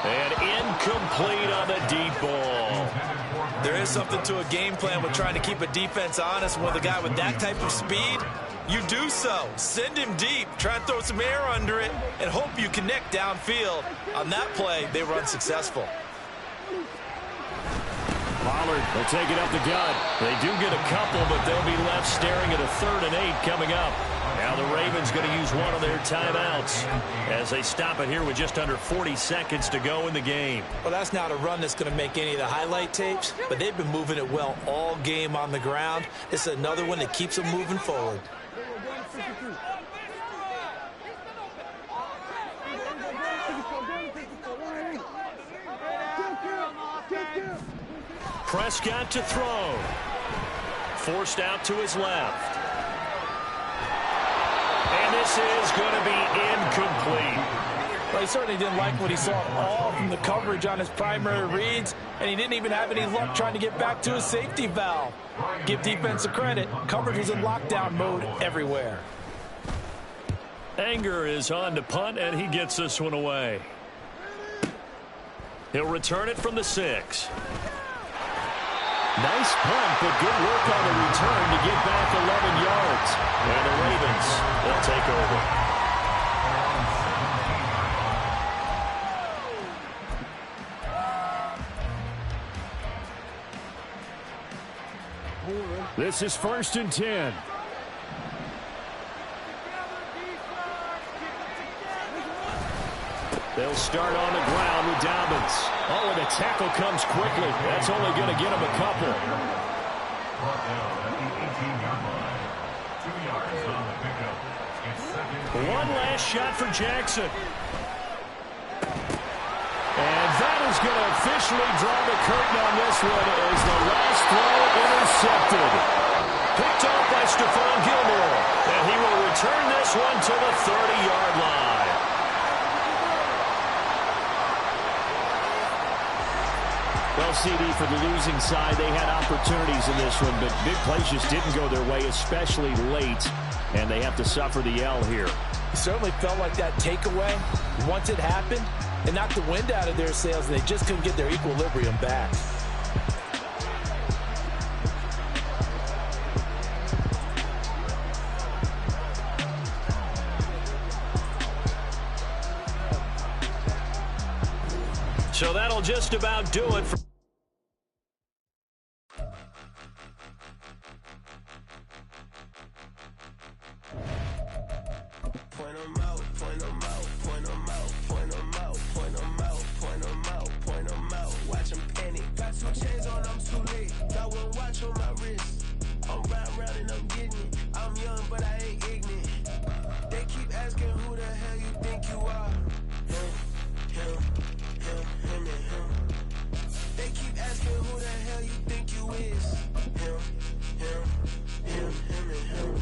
F: And incomplete on the deep ball.
H: There is something to a game plan with trying to keep a defense honest. With a guy with that type of speed, you do so. Send him deep. Try and throw some air under it and hope you connect downfield. On that play, they were unsuccessful.
F: Pollard will take it up the gut. They do get a couple, but they'll be left staring at a 3rd and 8 coming up. Now the Ravens going to use one of their timeouts as they stop it here with just under 40 seconds to go in the game.
I: Well, that's not a run that's going to make any of the highlight tapes, but they've been moving it well all game on the ground. It's another one that keeps them moving forward.
F: Prescott to throw. Forced out to his left. And this is going to be incomplete.
I: Well, he certainly didn't like what he saw all from the coverage on his primary reads, and he didn't even have any luck trying to get back to his safety valve. Give defense a credit. Coverage was in lockdown mode everywhere.
F: Anger is on to punt, and he gets this one away. He'll return it from the 6. Nice punt, but good work on the return to get back 11 yards. And the Ravens, they'll take over. This is 1st and 10. They'll start on the ground with Dobbins. Oh, and the tackle comes quickly. That's only going to get him a couple.
G: Brought down at the 18-yard line. 2 yards on the pickup. It's 2nd.
F: One last shot for Jackson. And that is going to officially draw the curtain on this one as the last throw intercepted. Picked off by Stephon Gilmore. And he will
E: return this one to the 30-yard line. Well, CD, for the losing side, they had opportunities in this one, but big plays just didn't go their way, especially late, and they have to suffer the L here.
I: It certainly felt like that takeaway, once it happened, it knocked the wind out of their sails, and they just couldn't get their equilibrium back.
E: So that'll just about do it for
B: Point 'em out, point 'em out, point 'em out, point 'em out, point 'em out, point 'em out, point 'em out. Watch 'em panic. Got 2 chains on, I'm too late. Got 1 watch on my wrist. I'm round and I'm getting it. I'm young, but I ain't ignorant. They keep asking who the hell you think you are. Him, and him. They keep asking who the hell you think you is. Him, and him.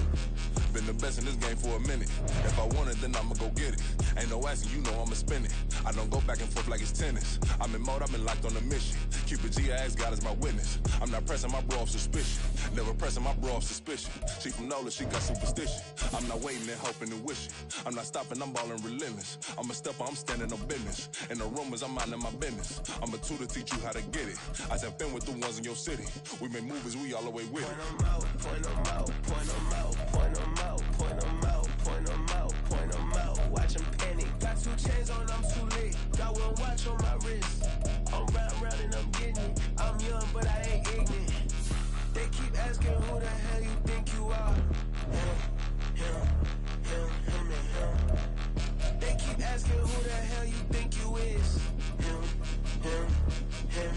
C: Been the best in this game for a minute. If I want it, then I'ma go get it. Ain't no asking, you know I'ma spin it. I don't go back and forth like it's tennis. I'm in mode, I've been locked on a mission. Cupid G, I ask God as my witness. I'm not pressing my bro off suspicion. Never pressing my bro off suspicion. She from Nola, she got superstition. I'm not waiting and hoping and wishing. I'm not stopping, I'm balling relentless. I'm a stepper, I'm standing on business. In the rumors, I'm minding my business. I'm a tutor, teach you how to get it. I said, been with the ones in your city. We make movies, we all the way with it.
B: Point 'em out, point 'em out, point 'em out, point 'em out, point 'em out, point 'em out, point 'em out. Watch 'em panic. Got 2 chains on, I'm too late. Got 1 watch on my wrist. I'm round and I'm getting it. I'm young, but I ain't ignorant. They keep asking who the hell you think you are. Him, and him. They keep asking who the hell you think you is. Him, and him.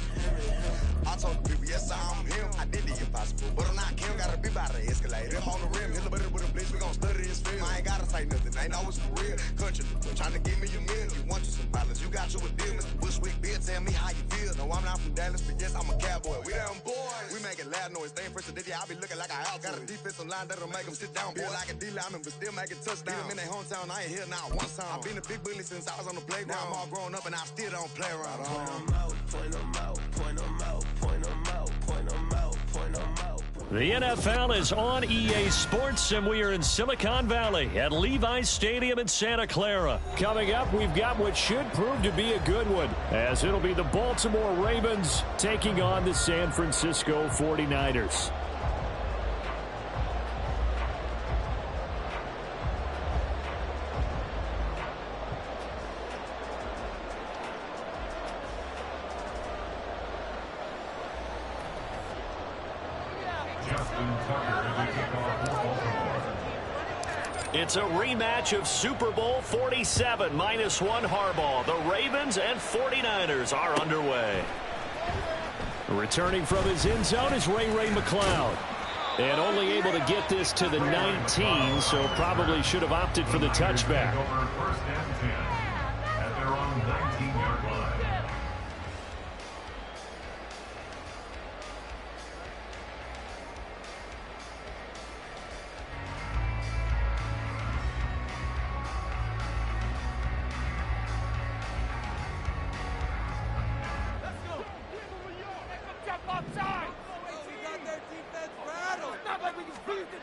J: I told the people, yes, I'm him. I did the impossible, but I'm not Kim. Gotta be by the escalator. Him on the rim, hit the butter with a blitz. We gon' study this film. I ain't gotta say nothing. Ain't always for real. Country, trying to give me a meal. You want you some balance. You got you a deal, Mr. Bushwick. Bill, tell me how you feel. No, I'm not from Dallas, but yes, I'm a cowboy. We them boys. We making loud noise. Staying first to Diddy. I be looking like a out. Got a defensive line that'll make them sit down. Boy, like a D-lineman, but still making touchdowns. Beat them in their hometown. I ain't here now one time. I've been a big bully since I was on the playground. Now I'm all grown up and I still don't play around.
B: Point 'em out, point 'em out, point 'em out, point 'em out, point 'em out, point 'em out.
E: The NFL is on EA Sports, and we are in Silicon Valley at Levi's Stadium in Santa Clara. Coming up, we've got what should prove to be a good one, as it'll be the Baltimore Ravens taking on the San Francisco 49ers. It's a rematch of Super Bowl 47, -1 Harbaugh. The Ravens and 49ers are underway. Returning from his end zone is Ray McCloud. And only able to get this to the 19, so probably should have opted for the touchback.
G: First and 10 at their own 19-yard line.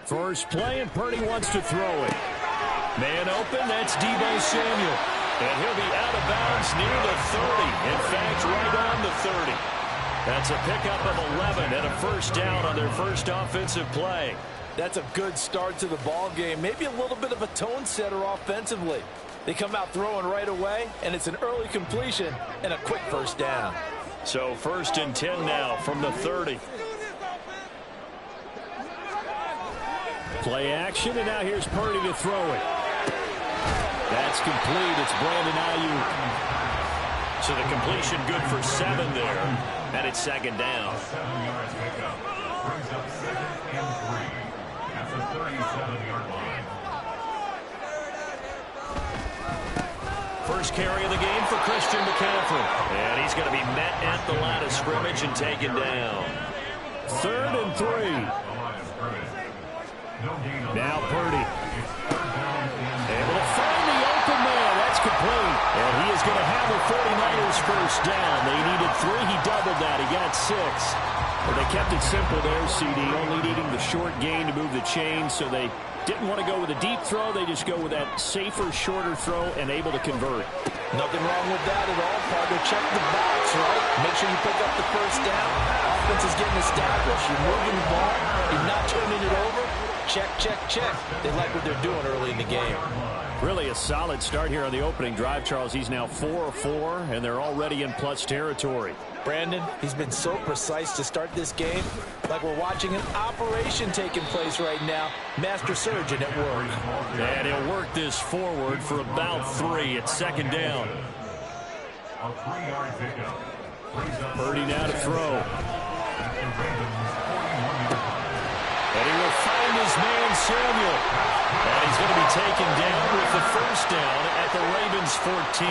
E: First play, and Purdy wants to throw it. Man open, that's Deebo Samuel. And he'll be out of bounds near the 30. In fact, right on the 30. That's a pickup of 11 and a first down on their first offensive play.
I: That's a good start to the ball game. Maybe a little bit of a tone setter offensively. They come out throwing right away, and it's an early completion and a quick first down.
E: So 1st and 10 now from the 30. Play action, and now here's Purdy to throw it. That's complete. It's Brandon Ayuk. So the completion good for 7 there, and it's 2nd down.
G: 7-yard pickup brings up 2nd and 3 at the 37-yard line.
E: First carry of the game for Christian McCaffrey. And he's going to be met at the line of scrimmage and taken down. 3rd and 3.
G: The line of scrimmage. No gain on
E: Now
G: the play.
E: Purdy.
G: It's 3rd
F: It's complete. And he is going to have a 49ers first down. They needed 3. He doubled that. He got 6. Well, they kept it simple there, CD, only needing the short gain to move the chain, so they didn't want to go with a deep throw. They just go with that safer, shorter throw and able to convert.
I: Nothing wrong with that at all, partner. Check the box, right? Make sure you pick up the first down. Offense is getting established. You're moving the ball. You're not turning it over. Check, check, check. They like what they're doing early in the game.
F: Really a solid start here on the opening drive, Charles. He's now 4 of 4, and they're already in plus territory.
I: Brandon, he's been so precise to start this game, like we're watching an operation taking place right now. Master surgeon at work.
F: And he'll work this forward for about 3. It's second down.
G: A 3-yard pickup.
F: Purdy now to throw. And he will find his man Samuel. And he's going to be taken down with the first down at the Ravens 14.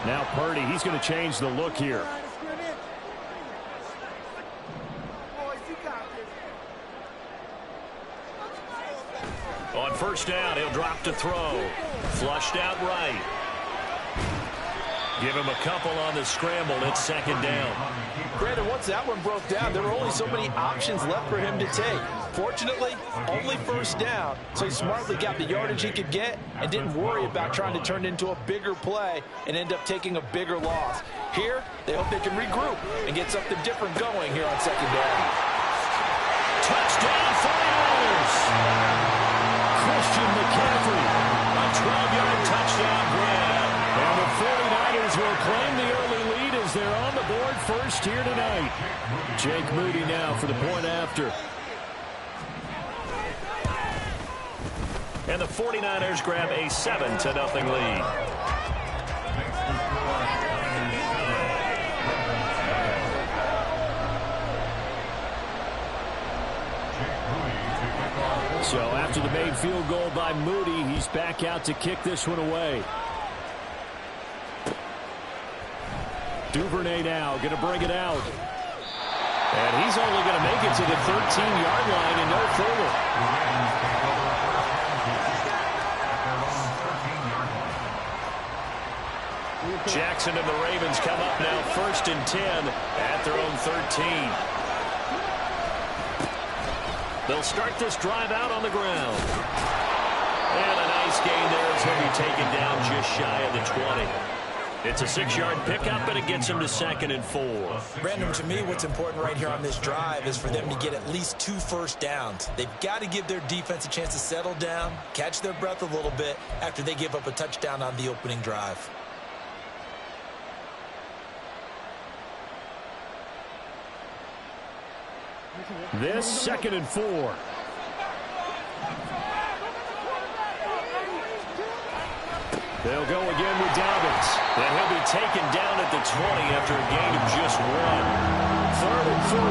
F: Now Purdy, he's going to change the look here. On first down, he'll drop to throw. Flushed out right. Give him a couple on the scramble. It's second down.
I: Brandon, once that one broke down, there were only so many options left for him to take. Fortunately, only first down, so he smartly got the yardage he could get and didn't worry about trying to turn it into a bigger play and end up taking a bigger loss. Here, they hope they can regroup and get something different going here on second down.
F: Touchdown, 49ers! Christian McCaffrey, a 12-yard touchdown grab. And the 49ers will claim the early lead as they're on the board first here tonight. Jake Moody now for the point after. And the 49ers grab a 7-0 lead. So after the made field goal by Moody, he's back out to kick this one away. Duvernay now going to bring it out. And he's only going to make it to the 13-yard line and no further. Jackson and the Ravens come up now first and 10 at their own 13. They'll start this drive out on the ground. And a nice gain there as he'll be taken down just shy of the 20. It's a 6-yard pickup, and it gets him to 2nd and 4.
H: Brandon, to me, what's important right here on this drive is for them to get at least 2 first downs. They've got to give their defense a chance to settle down, catch their breath a little bit after they give up a touchdown on the opening drive.
F: This 2nd and 4. They'll go again with Dobbins. And he'll be taken down at the 20 after a gain of just 1. 3rd and 4.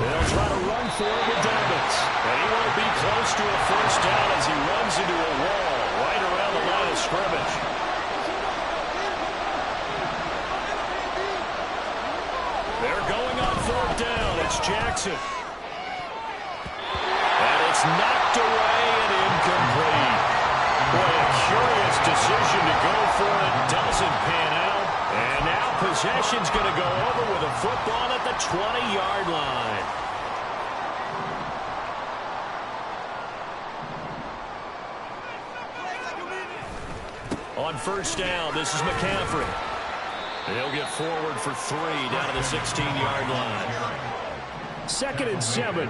F: They'll try to run for it with Dobbins. And he won't be close to a first down as he runs into a wall right around the line of scrimmage. They're going on 4th down. It's Jackson. And it's knocked away and incomplete. Boy, a curious decision to go for it. Doesn't pan out. And now possession's going to go over with a football at the 20-yard line. On first down, this is McCaffrey. They'll get forward for 3 down to the 16-yard line. 2nd and 7.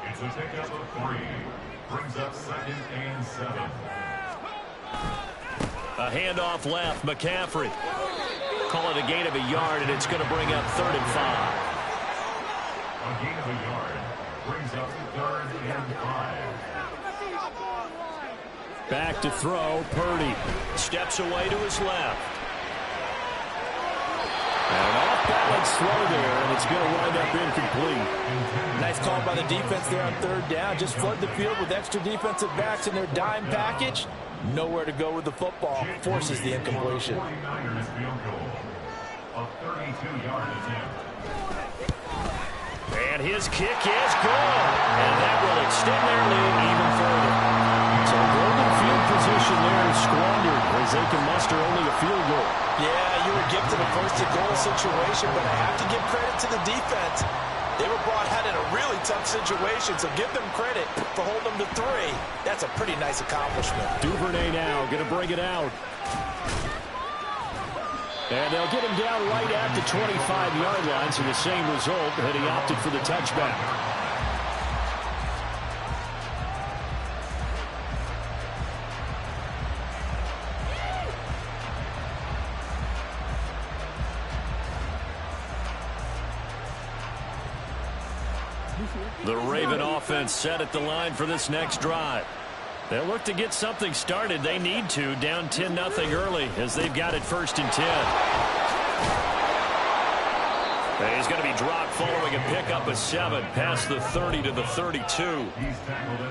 G: It's a pickup of 3. Brings up 2nd and 7.
F: A handoff left, McCaffrey. Call it a gain of a yard, and it's going to bring up 3rd and 5.
G: A gain of a yard brings up 3rd and 5.
F: Back to throw, Purdy. Steps away to his left. And an off-balance throw there, and it's going to wind up incomplete.
I: Nice call by the defense there on 3rd down. Just flood the field with extra defensive backs in their dime package. Nowhere to go with the football. Forces the incompletion.
G: 49ers field goal. A 32-yard attempt.
F: And
E: And his kick is good. And that will extend their lead even further. So golden field position there is squandered as they can muster only a field goal.
I: Yeah, you were gifted a first-and-goal situation, but I have to give credit to the defense. They were brought out in a really tough situation, so give them credit for holding them to 3. That's a pretty nice accomplishment.
F: Duvernay now going to bring it out. And they'll get him down right at the 25-yard line, so the same result, and he opted for the touchback. The Raven offense set at the line for this next drive. They'll look to get something started. They need to, down 10-0 early as they've got it 1st and 10. He's going to be dropped following a pickup of 7 past the 30 to the 32.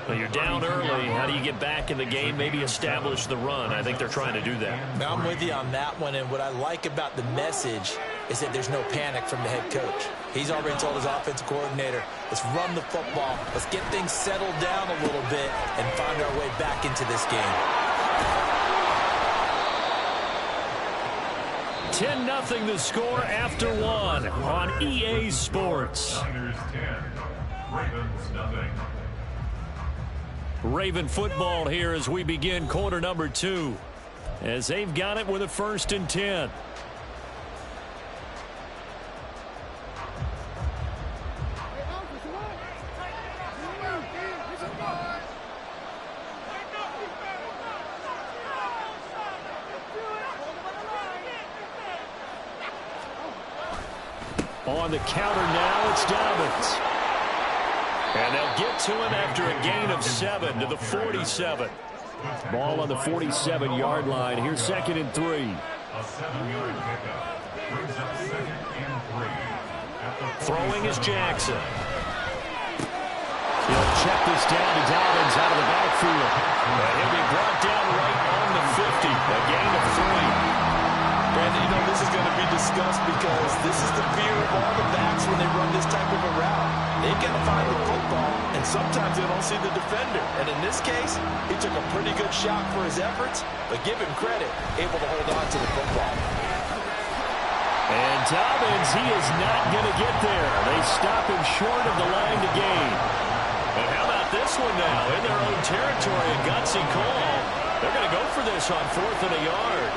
F: Well, you're down early. How do you get back in the game? Maybe establish the run. I think they're trying to do that.
I: I'm with you on that one, and what I like about the message is that there's no panic from the head coach. He's already told his offensive coordinator, let's run the football, let's get things settled down a little bit and find our way back into this game.
F: 10-0 the score after 1 on EA Sports.
G: Niners 10, Ravens nothing.
F: Raven football here as we begin quarter number 2, as they've got it with a 1st and 10. On the counter now, it's Dobbins. And they'll get to him after a gain of 7 to the 47. Ball on the 47-yard line. Here's 2nd and 3.
G: A 7-yard pickup brings up 2nd and 3.
F: Throwing is Jackson. He'll check this down to Dobbins out of the backfield. And he'll be brought down right on the 50. A gain of 3.
I: Brandon, you know this is going to be discussed because this is the fear of all the backs when they run this type of a route. They've got to find the football, and sometimes they don't see the defender. And in this case, he took a pretty good shot for his efforts, but give him credit, able to hold on to the football.
F: And Dobbins, he is not going to get there. They stop him short of the line to gain. And how about this one now? In their own territory, a gutsy call. They're going to go for this on 4th and a yard.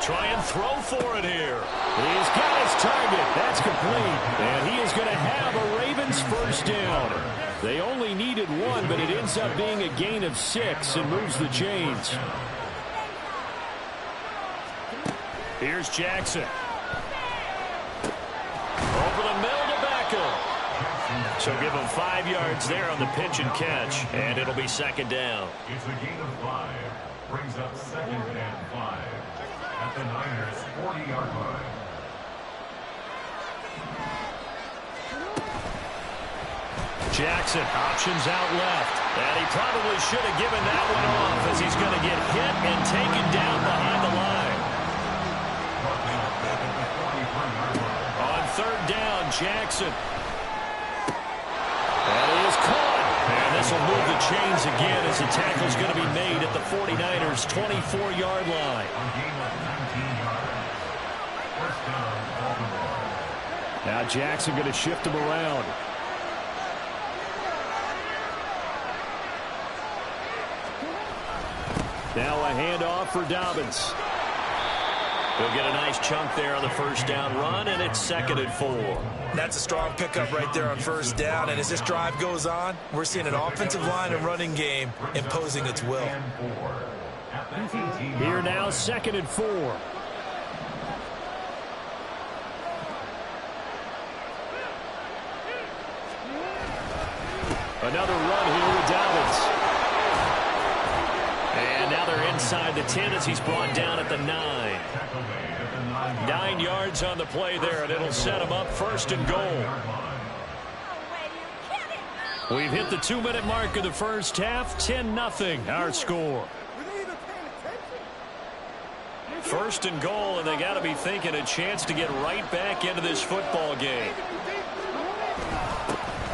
F: Try and throw for it here. He's got his target. That's complete. And he is going to have a Ravens 1st down. They only needed 1, but it ends up being a gain of 6 and moves the chains. Here's Jackson. Over the middle to Beckham. So give him 5 yards there on the pitch and catch, and it'll be 2nd down.
G: It's a gain of 5. Brings up 2nd and 5. At the Niners' 40-yard line.
F: Jackson options out left. And he probably should have given that one off as he's going to get hit and taken down behind the line. On 3rd down, Jackson. And he is caught. And this will move the chains again as the tackle is going to be made at the 49ers' 24-yard line. Now Jackson going to shift him around. Now a handoff for Dobbins. He'll get a nice chunk there on the 1st down run, and it's 2nd and 4.
I: That's a strong pickup right there on 1st down, and as this drive goes on, we're seeing an offensive line and running game imposing its will.
F: Here now, 2nd and 4. Another run here with Dobbins. And now they're inside the 10 as he's brought down at the 9. 9 yards on the play there, and it'll set him up 1st and goal. We've hit the 2-minute mark of the first half. 10-0 our score. First and goal, and they got to be thinking a chance to get right back into this football game.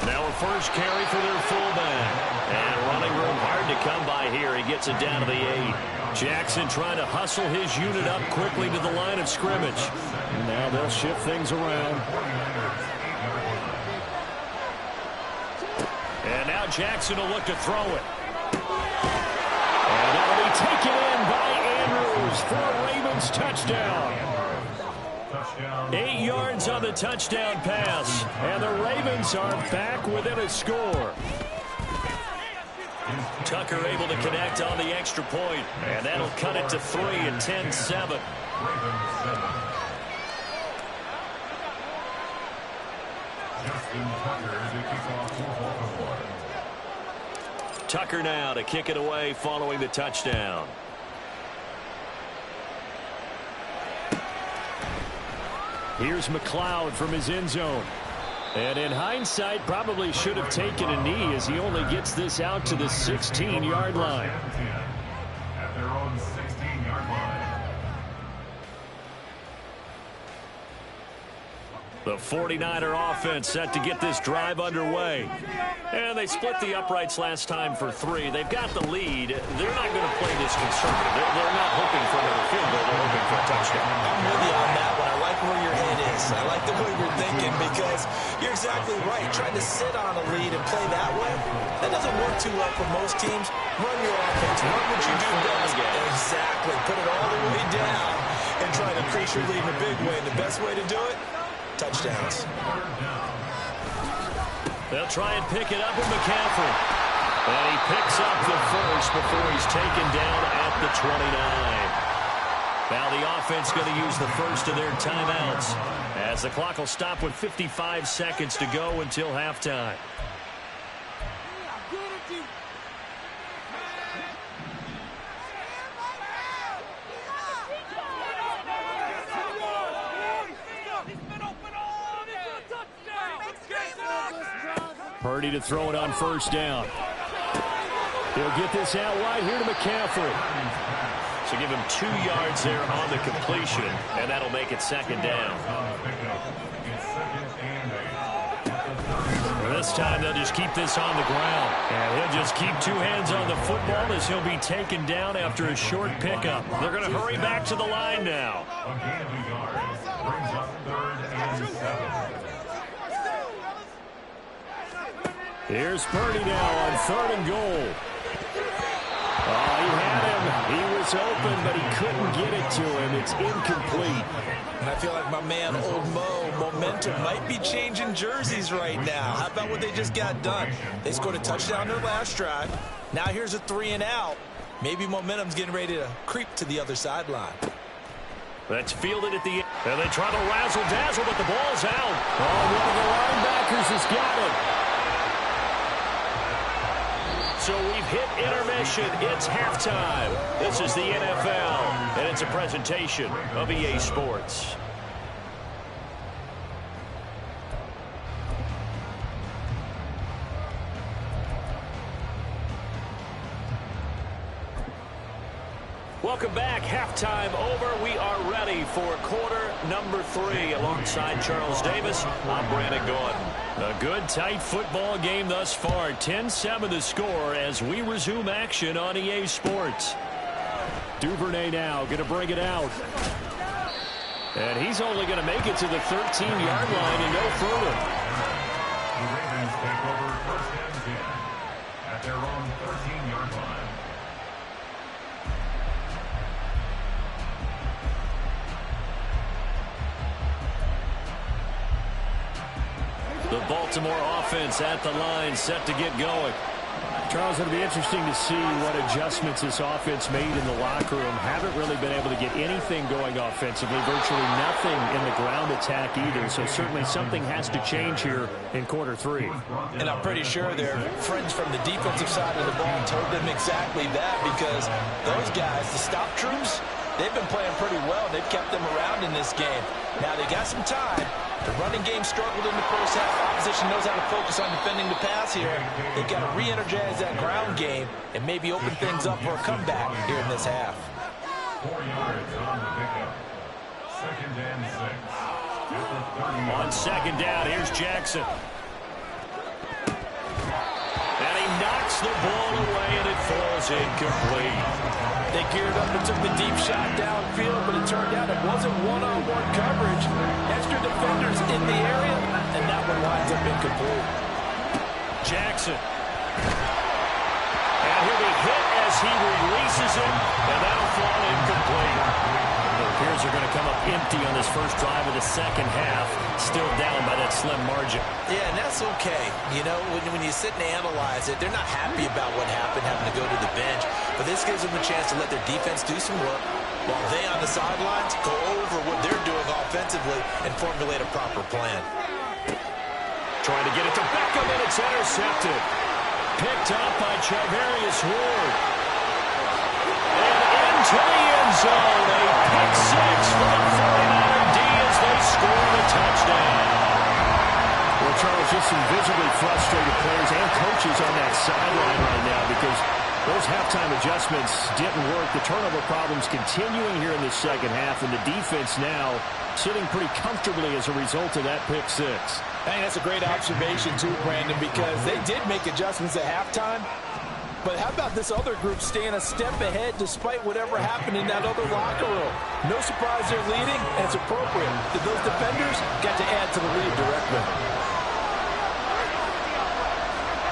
F: Now a first carry for their fullback. And running room hard to come by here. He gets it down to the 8. Jackson trying to hustle his unit up quickly to the line of scrimmage. And now they'll shift things around. And now Jackson will look to throw it. And that'll be taken in by Andrews for a Ravens touchdown. 8 yards on the touchdown pass. And the Ravens are back within a score. Tucker able to connect on the extra point. And that'll cut it to 3 at 10-7. Tucker now to kick it away following the touchdown. Here's McLeod from his end zone. And in hindsight, probably should have taken a knee as he only gets this out to the 16-yard line.
G: At their own 16-yard line.
F: The 49er offense set to get this drive underway. And they split the uprights last time for 3. They've got the lead. They're not going to play this conservative. They're not hoping for another field goal. They're hoping for a touchdown.
H: I'm with you on that one. I like where your head is. I like the way you're thinking because you're exactly right. Trying to sit on a lead and play that way, that doesn't work too well for most teams. Run your offense. Run what you do best. Exactly. Put it all the way down and try to increase your lead in a big way. The best way to do it, touchdowns.
F: They'll try and pick it up with McCaffrey. And he picks up the first before he's taken down at the 29. Now the offense going to use the first of their timeouts as the clock will stop with 55 seconds to go until halftime. Purdy to throw it on first down. He'll get this out wide here to McCaffrey. So give him 2 yards there on the completion, and that'll make it second down. This time they'll just keep this on the ground. And he'll just keep 2 hands on the football as he'll be taken down after a short pickup. They're going to hurry back to the line now.
G: Brings up 3rd and 7.
F: Here's Purdy now on 3rd and goal. Oh, he had him. He was open, but he couldn't get it to him. It's incomplete.
H: And I feel like my man, Old Mo, momentum might be changing jerseys right now. How about what they just got done? They scored a touchdown their last drive. Now here's a 3 and out. Maybe momentum's getting ready to creep to the other sideline.
F: That's fielded at the end. And they try to razzle-dazzle, but the ball's out. Oh, one of the linebackers has got it. So we've hit intermission. It's halftime. This is the NFL, and it's a presentation of EA Sports. Welcome back. Halftime over. We are ready for quarter number 3. Alongside Charles Davis, I'm Brandon Gordon. A good, tight football game thus far. 10-7 the score as we resume action on EA Sports. Duvernay now going to bring it out. And he's only going to make it to the 13-yard line and no further.
G: The Ravens take over 1st and 10 at their own 13-yard line.
F: The Baltimore offense at the line, set to get going. Charles, it'll be interesting to see what adjustments this offense made in the locker room. Haven't really been able to get anything going offensively, virtually nothing in the ground attack either. So certainly something has to change here in quarter 3.
H: And I'm pretty sure their friends from the defensive side of the ball told them exactly that, because those guys, the stop troops,
I: they've been playing pretty well. They've kept them around in this game. Now they got some time. The running game struggled in the first half. Opposition knows how to focus on defending the pass here. They've got to re-energize that ground game and maybe open things up for a comeback here in this half.
G: 4 yards on the pickup. 2nd and 6.
E: On 2nd down, here's Jackson. And he knocks the ball away, and it falls incomplete.
I: They geared up and took the deep shot downfield, but it turned out it wasn't one-on-one coverage. Extra defenders in the area, and that one winds up incomplete.
E: Jackson. And he'll be hit as he releases it, and that'll fall incomplete. It appears they're going to come up empty on this first drive of the second half, still down by that slim margin.
H: Yeah, and that's okay. You know, when you sit and analyze it, they're not happy about what happened, having to go to the bench. But this gives them a chance to let their defense do some work while they on the sidelines go over what they're doing offensively and formulate a proper plan.
E: Trying to get it to Beckham, and it's intercepted. Picked up by Charvarius Ward. And into the end zone. A pick six for the 49er D as they score the touchdown.
F: Well, Charles, just some visibly frustrated players and coaches on that sideline right now because those halftime adjustments didn't work. The turnover problems continuing here in the second half, and the defense now sitting pretty comfortably as a result of that pick six.
I: I think that's a great observation, too, Brandon, because they did make adjustments at halftime. But how about this other group staying a step ahead despite whatever happened in that other locker room? No surprise they're leading, and it's appropriate that those defenders got to add to the lead directly.